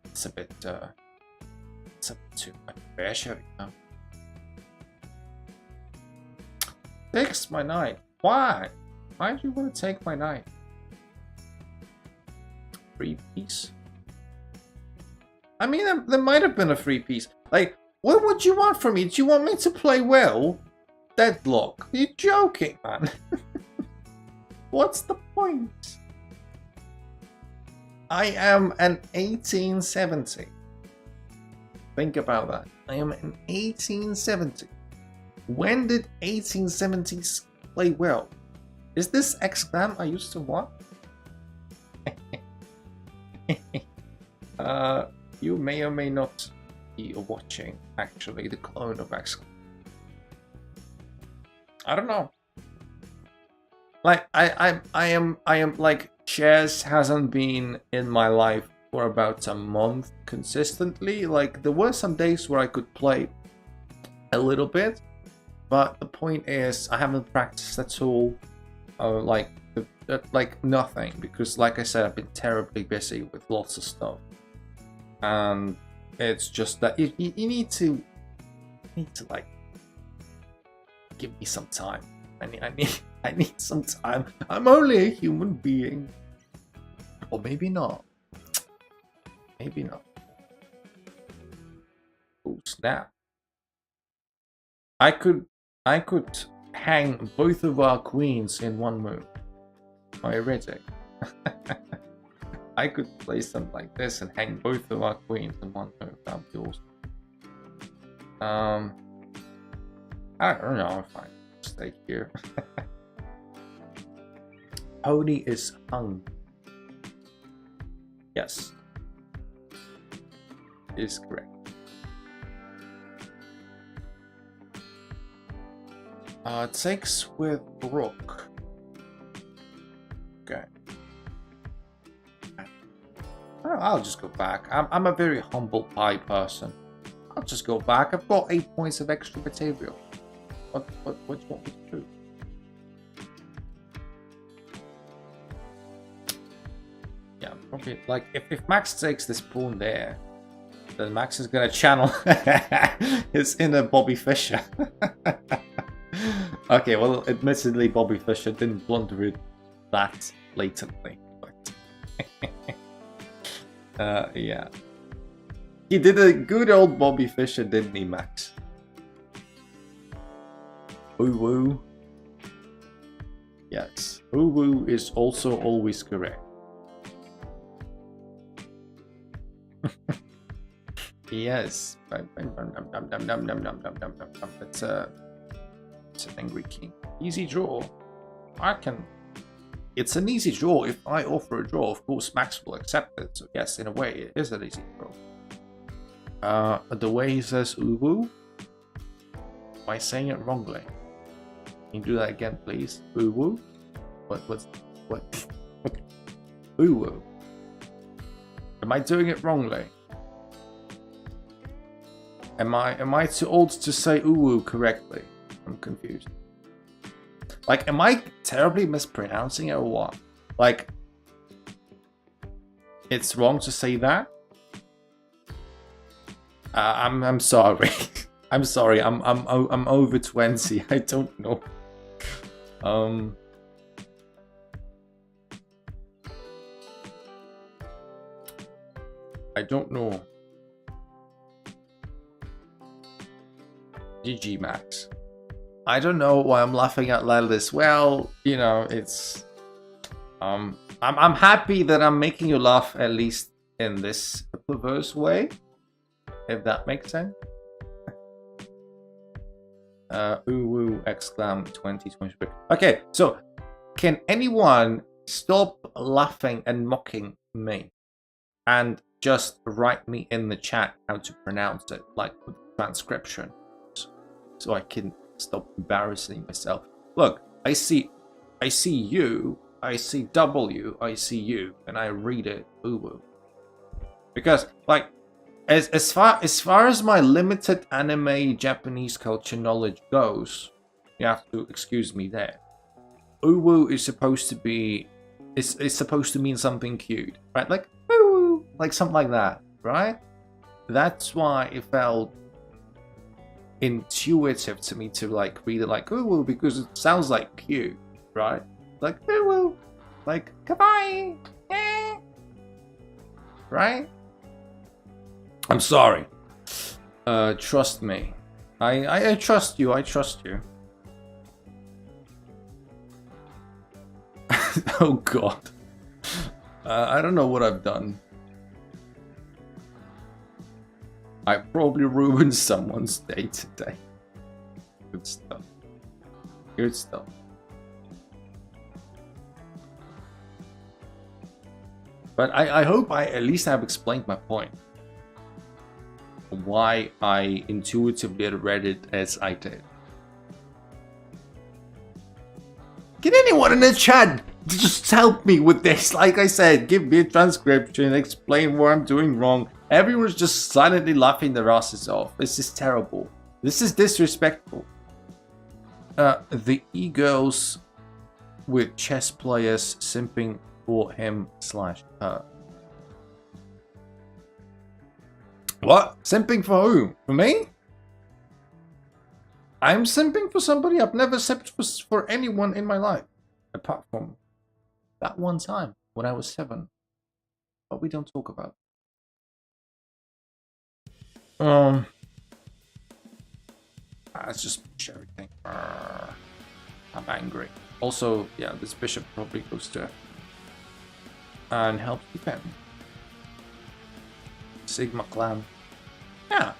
It's a bit too much pressure, you know. Takes my knight. Why? Why do you want to take my knight? Free piece? I mean, there might have been a free piece. Like, what would you want from me? Do you want me to play well? Deadlock. You're joking, man. What's the point? I am an 1870. Think about that. I am an 1870. When did 1870s play well? Is this exam I used to want? You may or may not be watching, actually, the clone of X. I don't know. Like, I am like, chess hasn't been in my life for about a month consistently. Like, there were some days where I could play a little bit, but the point is, I haven't practiced at all. Like nothing, because like I said, I've been terribly busy with lots of stuff. And it's just that you need to like give me some time. I need some time. I'm only a human being. Or maybe not. Maybe not. Oh snap. I could hang both of our queens in one move. Am I ready? I could play something like this and hang both of our queens in one move. That would be awesome. I don't know if I stay here. Pony is hung. Yes. Is correct. Takes with rook. Okay. I'll just go back. I'm a very humble pie person. I'll just go back. I've got 8 points of extra material. What do you want me to do? Yeah, probably like if Max takes this pawn there, then Max is gonna channel his inner Bobby Fischer. Okay, well, admittedly, Bobby Fischer didn't blunder it that blatantly, but yeah, he did a good old Bobby Fischer, didn't he, Max? Woo. Yes, woo is also always correct. Yes, it's an angry king. Easy draw. It's an easy draw. If I offer a draw, of course Max will accept it. So yes, in a way, it is an easy draw. The way he says uwu, am I saying it wrongly? Can you do that again, please? Uwu? What? Uwu. Am I doing it wrongly? Am I too old to say uwu correctly? I'm confused. Like, am I terribly mispronouncing it or what? Like, it's wrong to say that? I'm sorry. I'm sorry. I'm over 20. I don't know. I don't know. GG Max. I don't know why I'm laughing out loud as well. You know, it's I'm happy that I'm making you laugh, at least in this perverse way, if that makes sense. Ooh woo exclam 2023. Okay, so can anyone stop laughing and mocking me and just write me in the chat how to pronounce it, like with transcription, so I can stop embarrassing myself. Look, I see you, I see W, I see you, and I read it ooh woo. Because like as far as my limited anime Japanese culture knowledge goes, you have to excuse me there. Uwu is supposed to be it's supposed to mean something cute, right? Like uwu, like something like that, right? That's why it felt intuitive to me to like read it like uwu, because it sounds like cute, right? Like uwu, like goodbye, right? I'm sorry. Trust me. I trust you. I trust you. Oh God. I don't know what I've done. I probably ruined someone's day today. Good stuff. Good stuff. But I hope I at least have explained my point. Why I intuitively read it as I did. Can anyone in the chat just help me with this? Like I said, give me a transcription, explain what I'm doing wrong. Everyone's just silently laughing their asses off. This is terrible. This is disrespectful. The e-girls with chess players simping for him/her. What? Simping for who? For me? I'm simping for somebody? I've never simped for anyone in my life. Apart from that one time when I was 7. But we don't talk about. It's just everything. I'm angry. Also, yeah, this bishop probably goes to and helps defend. Sigma clan. Yeah.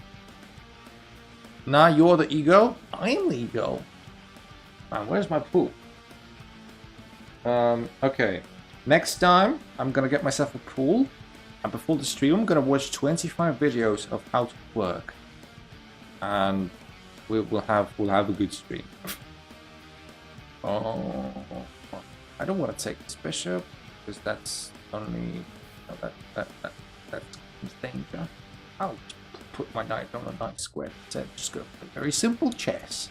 Now you're the ego? I'm the ego. Man, where's my pool? Okay. Next time, I'm gonna get myself a pool. And before the stream, I'm gonna watch 25 videos of how to work. And we'll have a good stream. Oh, I don't want to take this bishop because that's only that's danger. I'll put my knight on a nice square. So just go play very simple chess.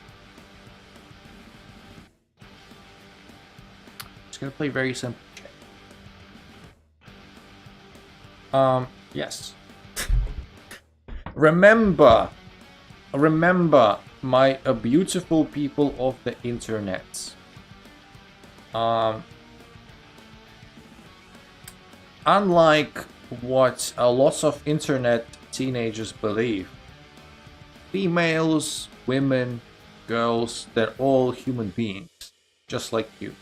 Just gonna play very simple chess. Yes. Remember, my beautiful people of the internet. Unlike what a lot of internet teenagers believe, females, women, girls, they're all human beings, just like you.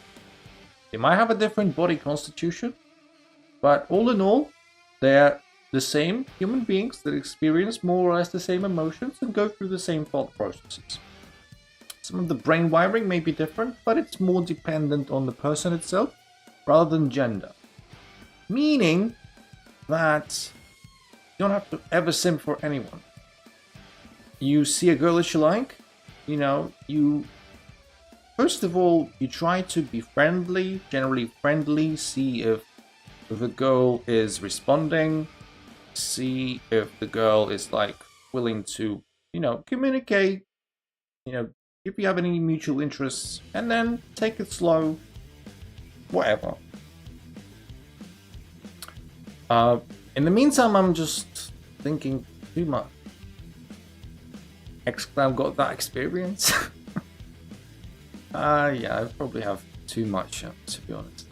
They might have a different body constitution, but all in all, they're the same human beings that experience more or less the same emotions and go through the same thought processes. Some of the brain wiring may be different, but it's more dependent on the person itself rather than gender. Meaning that you don't have to ever simp for anyone. You see a girl that you like, you know, first of all, you try to be friendly, generally friendly, see if the girl is responding, see if the girl is like willing to, you know, communicate, you know, if you have any mutual interests, and then take it slow, whatever. In the meantime, I'm just thinking too much. Exclam got that experience. Yeah, I probably have too much, to be honest.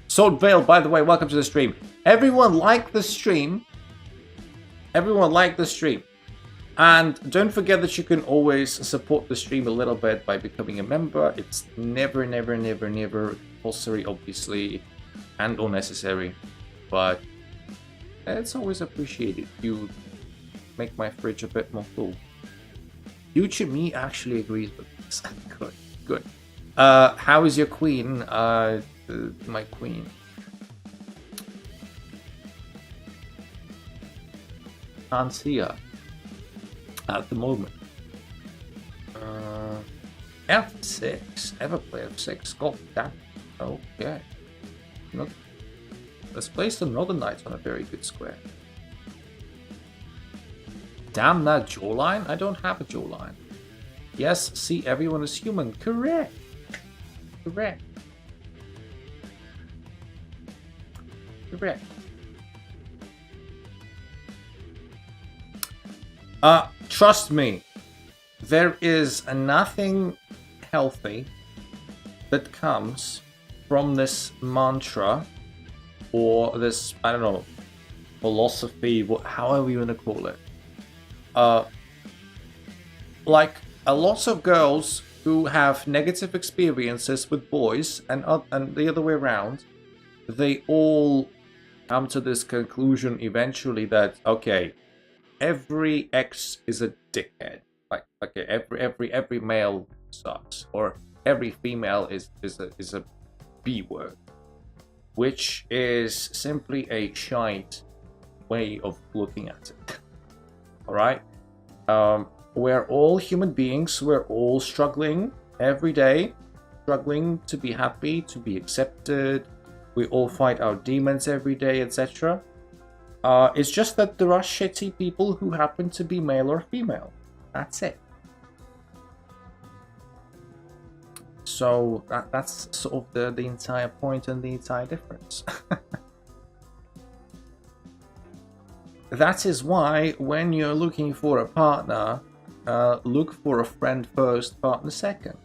Sword Veil, by the way, welcome to the stream. Everyone like the stream. Everyone like the stream. And don't forget that you can always support the stream a little bit by becoming a member. It's never compulsory, obviously, and unnecessary. But it's always appreciated. You make my fridge a bit more full. Future me actually agrees with this. Good. How is your queen? My queen. Can't see her at the moment. F6. Ever play F6? God damn. Okay. Not. Let's place the Northern Knights on a very good square. Damn that jawline. I don't have a jawline. Yes, see, everyone is human. Correct. Correct. Correct. Trust me, there is nothing healthy that comes from this mantra or this, I don't know, philosophy, however you want to call it. Like a lot of girls who have negative experiences with boys and the other way around, they all come to this conclusion eventually that, okay, every ex is a dickhead. Like, okay, every male sucks, or every female is a B word, which is simply a shite way of looking at it. All right, we're all human beings. We're all struggling every day, struggling to be happy, to be accepted. We all fight our demons every day, etc. It's just that there are shitty people who happen to be male or female. That's it. So that's sort of the entire point and the entire difference. That is why when you're looking for a partner, look for a friend first, partner second.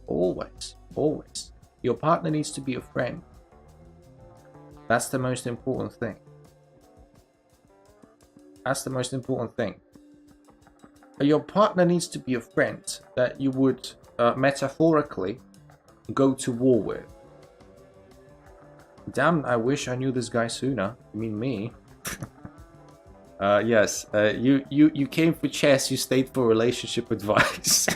Always, always. Your partner needs to be a friend. That's the most important thing. That's the most important thing. Your partner needs to be a friend that you would metaphorically go to war with. Damn, I wish I knew this guy sooner. I mean me. Yes, you came for chess, you stayed for relationship advice.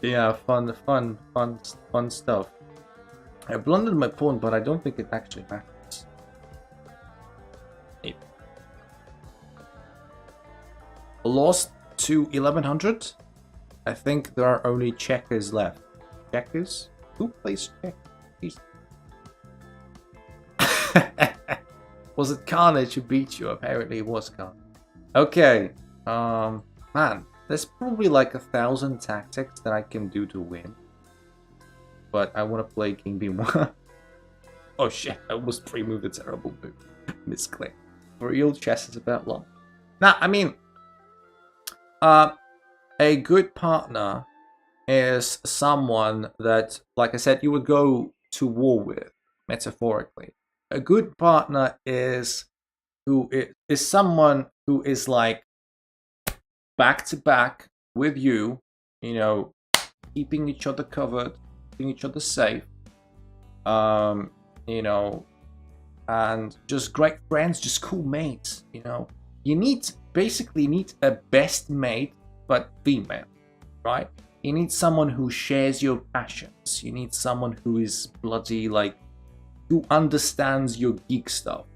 Yeah, fun stuff. I blundered my pawn, but I don't think it actually matters. Maybe. Lost to 1100. I think there are only checkers left. Checkers? Who plays checkers? Was it Carnage who beat you? Apparently it was Carnage. Okay. Man, there's probably like 1,000 tactics that I can do to win. But I want to play King B1. Oh shit, I almost pre-moved a terrible move. Misclick. For real, chess is about long. Now, I mean, a good partner is someone that, like I said, you would go to war with, metaphorically. A good partner is someone who is like back to back with you, you know, keeping each other covered, keeping each other safe, you know, and just great friends, just cool mates, you know. You basically need a best mate, but female, right? You need someone who shares your passions. You need someone who is bloody, like, who understands your geek stuff.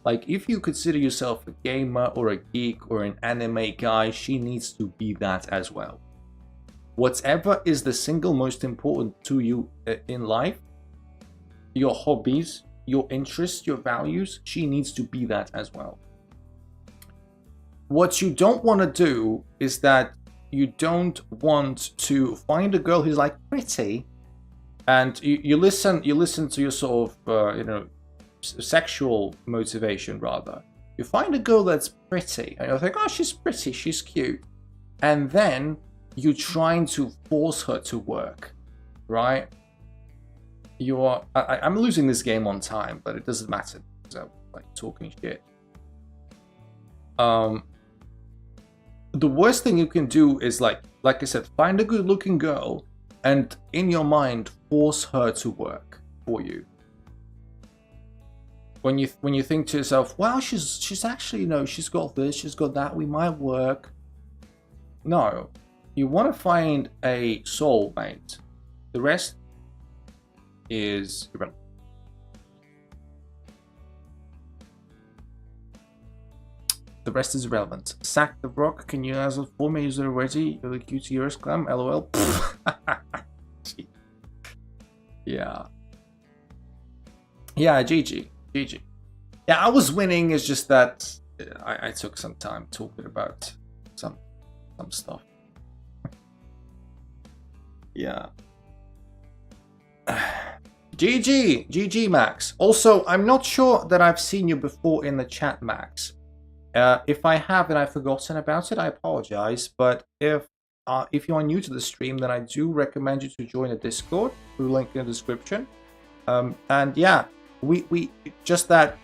Like, if you consider yourself a gamer or a geek or an anime guy, she needs to be that as well. Whatever is the single most important to you in life, your hobbies, your interests, your values, she needs to be that as well. what you don't want to do is that you don't want to find a girl who's like pretty, and you listen to your sort of sexual motivation rather. You find a girl that's pretty, and you're like, oh, she's pretty, she's cute, and then you're trying to force her to work, right? I'm losing this game on time, but it doesn't matter. So, like, talking shit. The worst thing you can do is like I said, find a good-looking girl, and in your mind force her to work for you. When you think to yourself, well, she's actually, she's got this, she's got that, we might work. No, you want to find a soulmate. The rest is irrelevant. The rest is irrelevant. Sack the Brock, can you answer for me? Is it already? You're the cute yours, Clam? LOL. Yeah. Yeah, GG. GG. Yeah, I was winning, it's just that I took some time talking about some stuff. Yeah. GG, Max. Also, I'm not sure that I've seen you before in the chat, Max. If I have and I've forgotten about it, I apologize. But if you are new to the stream, then I do recommend you to join the Discord through link in the description. And yeah, we just that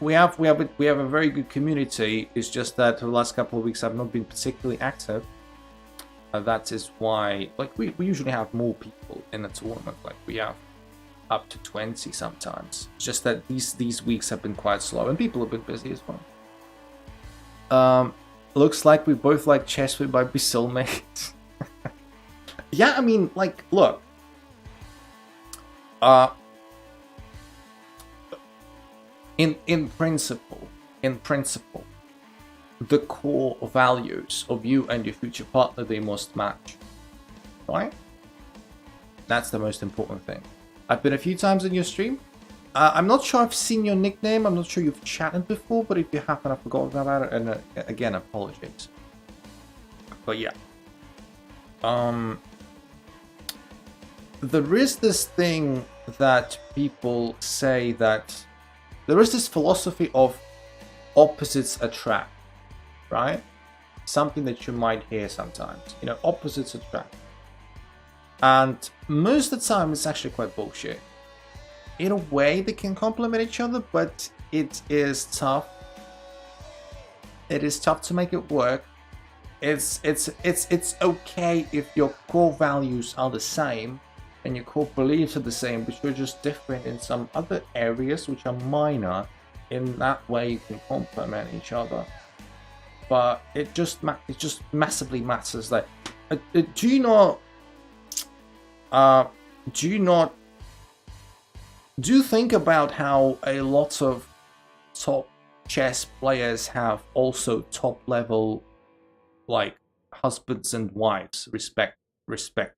we have a very good community. It's just that for the last couple of weeks I've not been particularly active. That is why, like, we usually have more people in the tournament. Like, we have up to 20 sometimes. It's just that these weeks have been quite slow, and people have been busy as well. Looks like we both like chess. We might be soulmates. Yeah, I mean, like, look. In principle, the core values of you and your future partner, they must match, right? That's the most important thing. I've been a few times in your stream. I'm not sure I've seen your nickname. I'm not sure you've chatted before, but if you haven't, I've forgotten about it. And again, apologies. But yeah. There is this thing that people say that there is this philosophy of opposites attract, right? Something that you might hear sometimes. Opposites attract. And most of the time, it's actually quite bullshit. In a way, they can complement each other, but it is tough. It is tough to make it work. It's okay if your core values are the same and your core beliefs are the same, but you're just different in some other areas which are minor. In that way, you can complement each other. But it just massively matters. Like, do you think about how a lot of top chess players have also top level, like, husbands and wives, respectively.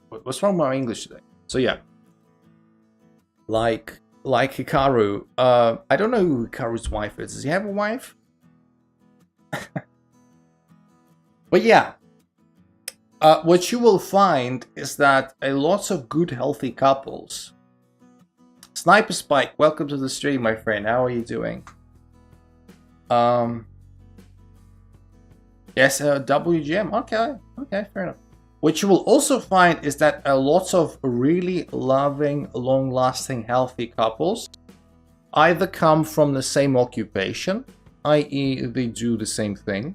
What's wrong with my English today? So yeah, like Hikaru. I don't know who Hikaru's wife is. Does he have a wife? But yeah, what you will find is that a lot of good, healthy couples. Sniper Spike, welcome to the stream, my friend. How are you doing? Yes, WGM. Okay, fair enough. What you will also find is that a lot of really loving, long-lasting, healthy couples either come from the same occupation, i.e. they do the same thing,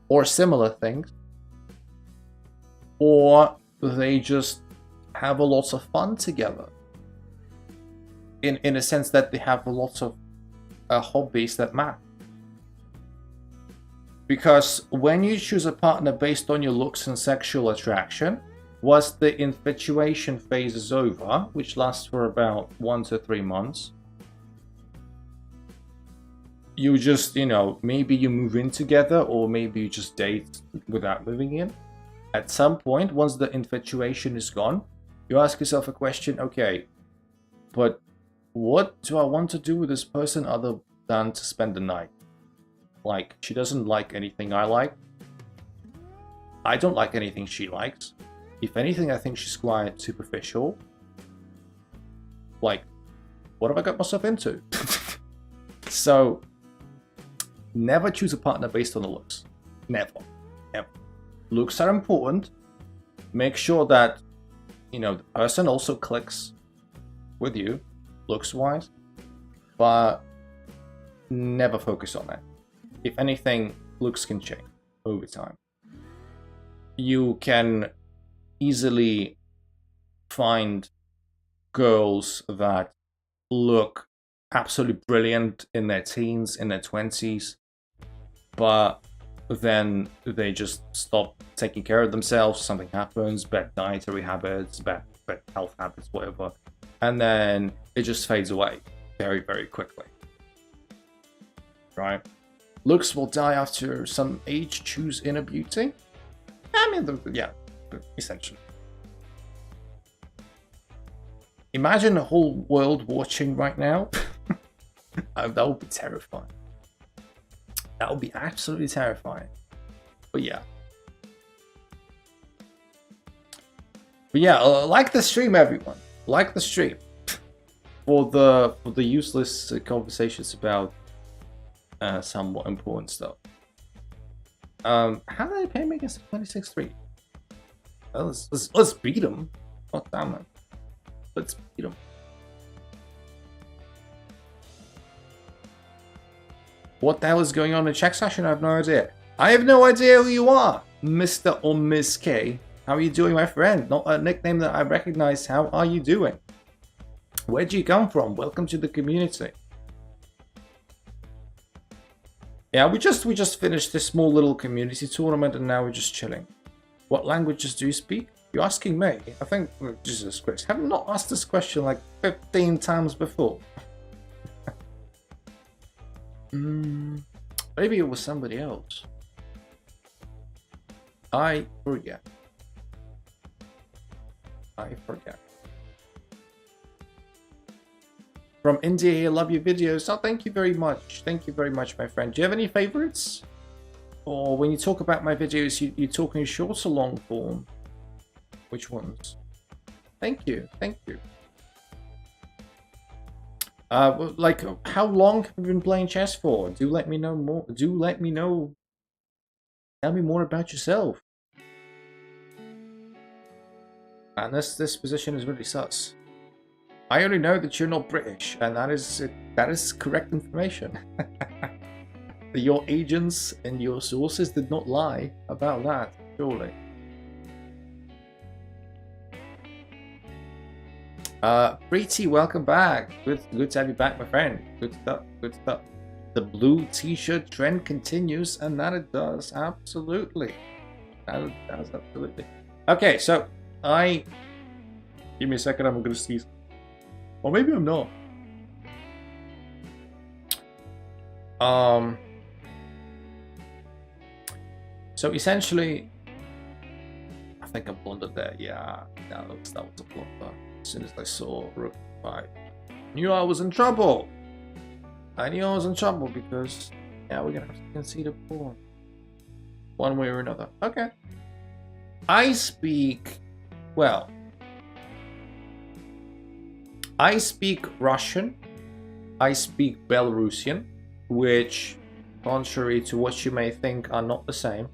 or similar things, or they just have a lot of fun together. In a sense that they have a lot of hobbies that match. Because when you choose a partner based on your looks and sexual attraction, once the infatuation phase is over, which lasts for about 1 to 3 months, you just, maybe you move in together, or maybe you just date without moving in. At some point, once the infatuation is gone, you ask yourself a question, okay, But what do I want to do with this person other than to spend the night? Like, she doesn't like anything I like. I don't like anything she likes. If anything, I think she's quite superficial. Like, what have I got myself into? So, never choose a partner based on the looks. Never. Ever. Looks are important. Make sure that, you know, the person also clicks with you, looks-wise. But never focus on that. If anything, looks can change over time. You can easily find girls that look absolutely brilliant in their teens, in their 20s, but then they just stop taking care of themselves, something happens, bad dietary habits, bad health habits, whatever, and then it just fades away very, very quickly. Right? Looks will die after some age, choose inner beauty. I mean, yeah, essentially. Imagine the whole world watching right now. That would be terrifying. That would be absolutely terrifying. But yeah. Like the stream, everyone. Like the stream. For the useless conversations about somewhat important stuff. How do they pay me against 26-3? Let's beat them. God damn it. Let's beat them. What the hell is going on in the chat session? I have no idea. I have no idea who you are, Mr. or Miss K. How are you doing, my friend? Not a nickname that I recognize. How are you doing? Where do you come from? Welcome to the community. Yeah, we just finished this small little community tournament and now we're just chilling. What languages do you speak? You're asking me? I think, Jesus Christ, have I not asked this question like 15 times before? Maybe it was somebody else. I forget. From India here, love your videos. Oh, thank you very much. Thank you very much, my friend. Do you have any favorites? Or when you talk about my videos, you talk in short or long form? Which ones? Thank you. Thank you. Like, how long have you been playing chess for? Do let me know more. Do let me know. Tell me more about yourself. And this position is really sus. I only know that you're not British, and that is correct information. Your agents and your sources did not lie about that, surely. Preeti, welcome back. Good to have you back, my friend. Good stuff, good stuff. The blue t-shirt trend continues, and that it does, absolutely. That it does, absolutely. Okay, so give me a second, I'm gonna sneeze. Or maybe I'm not. So essentially, I think I blundered there. Yeah, that was a blunder. As soon as I saw Rook 5, knew I was in trouble. I knew I was in trouble because, yeah, we're gonna have to concede a pawn, one way or another. Okay. I speak Russian. I speak Belarusian, which, contrary to what you may think, are not the same.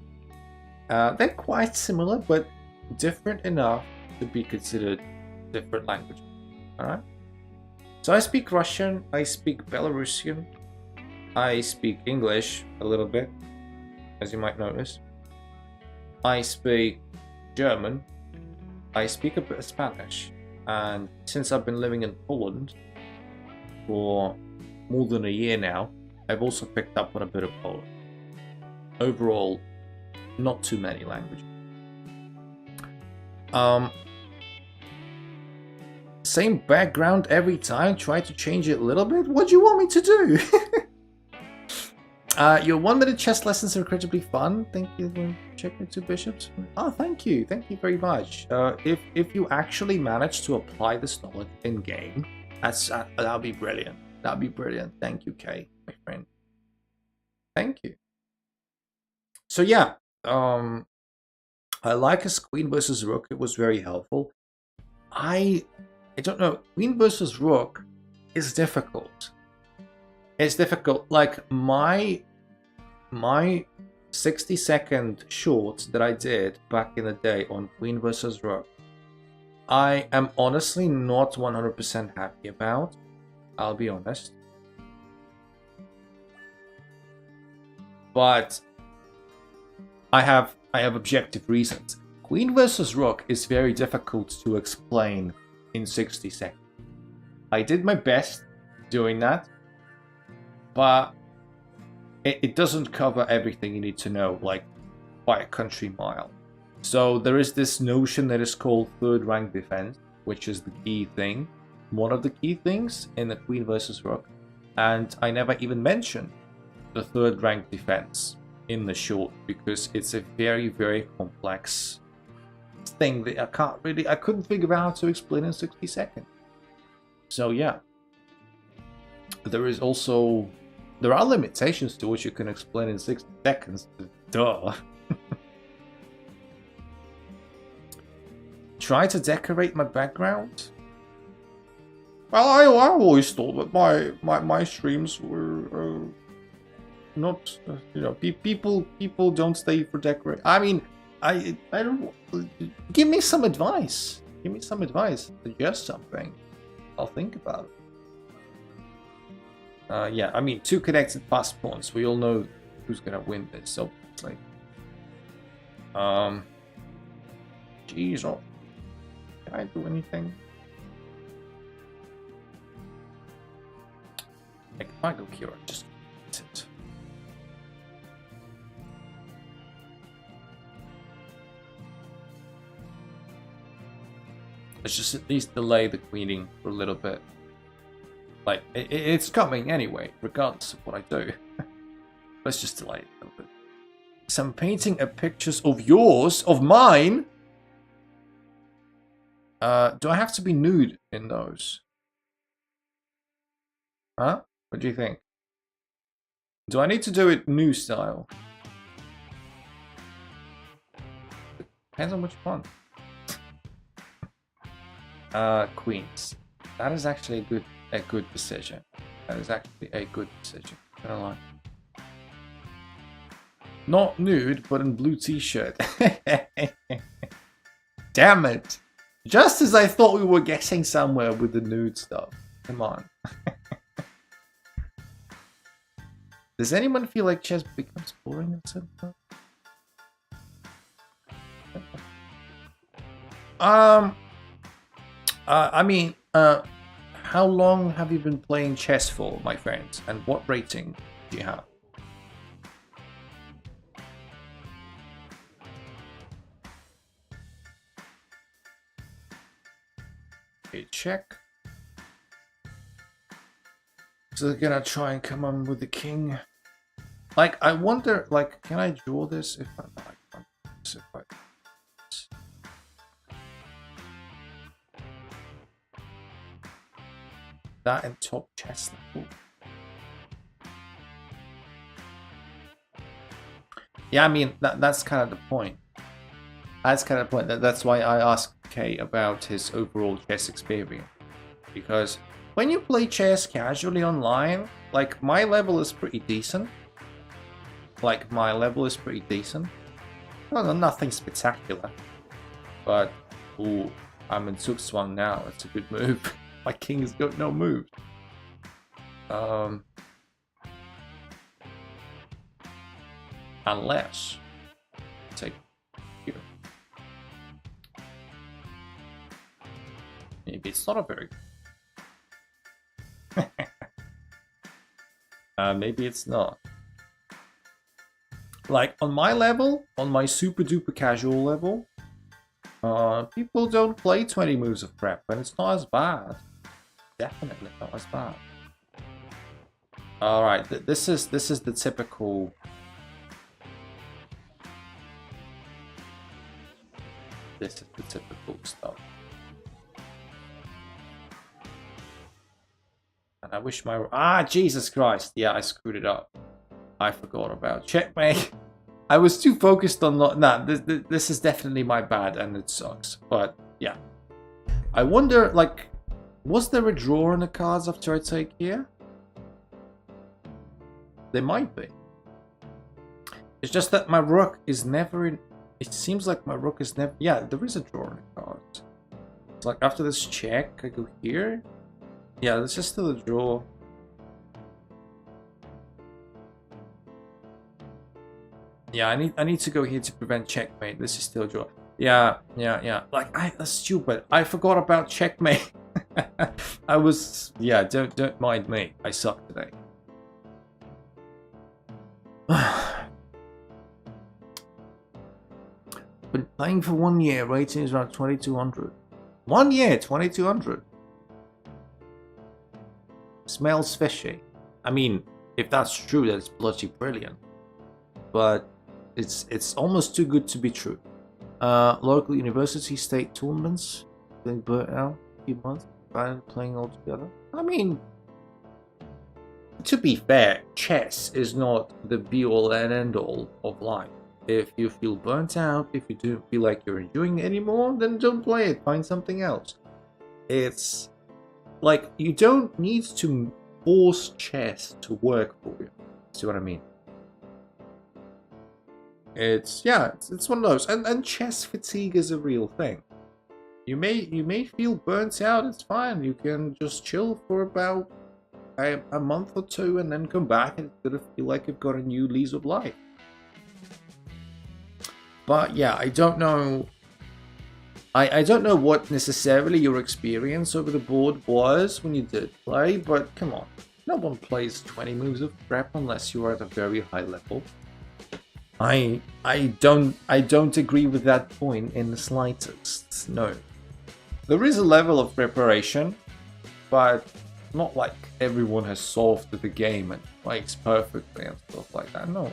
They're quite similar, but different enough to be considered different languages. Alright? So I speak Russian, I speak Belarusian, I speak English a little bit, as you might notice. I speak German, I speak a bit of Spanish, and since I've been living in Poland for more than a year now, I've also picked up on a bit of Polish. Overall, not too many languages. Same background every time, try to change it a little bit? What do you want me to do? Your 1-minute chess lessons are incredibly fun. Thank you. Check your 2 bishops. Oh, thank you very much. If you actually manage to apply this knowledge in game, That'll be brilliant. That'll be brilliant. Thank you, Kay, my friend. Thank you. So yeah, I like his queen versus rook. It was very helpful. I don't know. Queen versus rook is difficult. It's difficult. Like my 60-second short that I did back in the day on queen versus rook, I am honestly not 100% happy about. I'll be honest. But I have objective reasons. Queen versus rook is very difficult to explain in 60 seconds. I did my best doing that, but it doesn't cover everything you need to know, like by a country mile. So there is this notion that is called third rank defense, which is the key thing, one of the key things in the queen versus rook, and I never even mentioned the third rank defense in the short because it's a very, very complex thing that I couldn't figure out how to explain in 60 seconds. So yeah, there are limitations to what you can explain in 60 seconds. Duh. Try to decorate my background. Well, I always thought that my streams were not, people don't stay for decorate. I mean, I don't. Give me some advice. Give me some advice. Suggest something. I'll think about it. Yeah, I mean, 2 connected fast pawns. We all know who's gonna win this. So, like, jeez, oh, can I do anything? Like, if I go here, just it. Let's just at least delay the queening for a little bit. Like, it's coming anyway, regardless of what I do. Let's just delay it a little bit. So I'm painting pictures of yours, of mine. Do I have to be nude in those? Huh? What do you think? Do I need to do it new style? Depends on which one. Queens. That is actually a good decision. That is actually a good decision. I'm gonna lie. Not nude, but in blue t-shirt. Damn it! Just as I thought we were getting somewhere with the nude stuff. Come on. Does anyone feel like chess becomes boring at some point? I mean, how long have you been playing chess for, my friend? And what rating do you have? Okay, check. So they're gonna try and come on with the king. Like, I wonder, like, can I draw this if I that in top chess level? Yeah, I mean, that's kind of the point. That's kind of the point. That's why I asked Kay about his overall chess experience. Because when you play chess casually online, like, my level is pretty decent. Well, nothing spectacular. But, ooh, I'm in Sook's one now. It's a good move. My king's got no move. Unless take here. Maybe it's not a very maybe it's not. Like, on my level, on my super duper casual level, people don't play 20 moves of prep, and it's not as bad. Definitely not as bad. Alright, this is the typical. This is the typical stuff. And I wish my... Ah, Jesus Christ. Yeah, I screwed it up. I forgot about checkmate. I was too focused on not... Nah, this is definitely my bad and it sucks. But, yeah. I wonder, like... Was there a draw in the cards after I take here? There might be. It's just that my rook is never in... It seems like my rook is never... Yeah, there is a draw in the cards. It's like after this check, I go here. Yeah, this is still a draw. Yeah, I need to go here to prevent checkmate. This is still a draw. Yeah. Like, that's stupid. I forgot about checkmate. I was... Yeah, don't mind me. I suck today. Been playing for 1 year. Rating is around 2200. 1 year, 2200. Smells fishy. I mean, if that's true, that's bloody brilliant. But it's almost too good to be true. Local university state tournaments. Been burnt out a few months. Playing all together. I mean, to be fair, chess is not the be-all and end-all of life. If you feel burnt out, if you don't feel like you're enjoying it anymore, then don't play it. Find something else. It's like you don't need to force chess to work for you. See what I mean? It's one of those. And chess fatigue is a real thing. You may feel burnt out. It's fine. You can just chill for about a month or two and then come back and it's gonna feel like you've got a new lease of life. But yeah, I don't know. I don't know what necessarily your experience over the board was when you did play, but come on, no one plays 20 moves of prep unless you are at a very high level. I don't agree with that point in the slightest. No, there is a level of preparation, but not like everyone has solved the game and plays perfectly and stuff like that. No.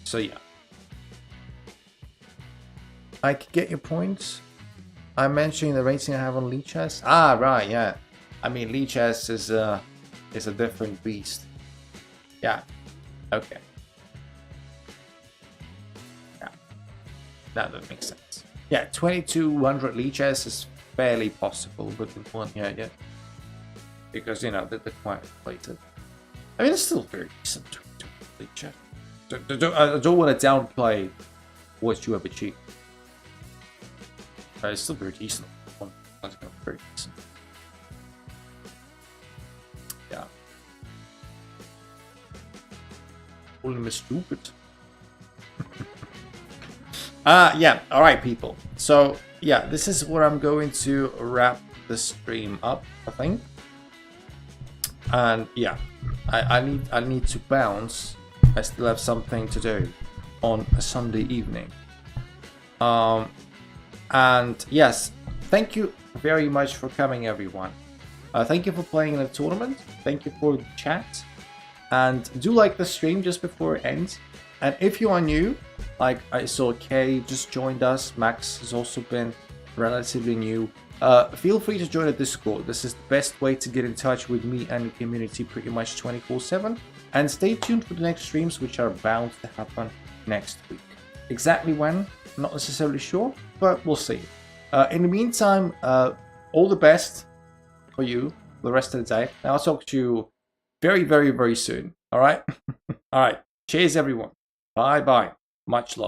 So yeah, I could get your points. I'm mentioning the rating I have on Lichess. Ah, right, yeah. I mean, Lichess is a different beast. Yeah. Okay. Yeah. That makes sense. Yeah, 2200 Lichess is fairly possible, but in one, yeah. Because you know they're quite inflated. I mean, it's still very decent. 2200 Lichess. I don't want to downplay what you have achieved. It's still very decent. Very decent. Yeah. Calling me stupid. Yeah. All right, people. So yeah, this is where I'm going to wrap the stream up, I think. And yeah, I need to bounce. I still have something to do on a Sunday evening. And yes, thank you very much for coming, everyone. Thank you for playing in the tournament. Thank you for the chat. And do like the stream just before it ends. And if you are new, like I saw Kay just joined us, Max has also been relatively new. Feel free to join the Discord. This is the best way to get in touch with me and the community pretty much 24/7. And stay tuned for the next streams, which are bound to happen next week. Exactly when, not necessarily sure, but we'll see. In the meantime, all the best for you for the rest of the day. And I'll talk to you very, very, very soon. All right? All right. Cheers, everyone. Bye-bye. Much love.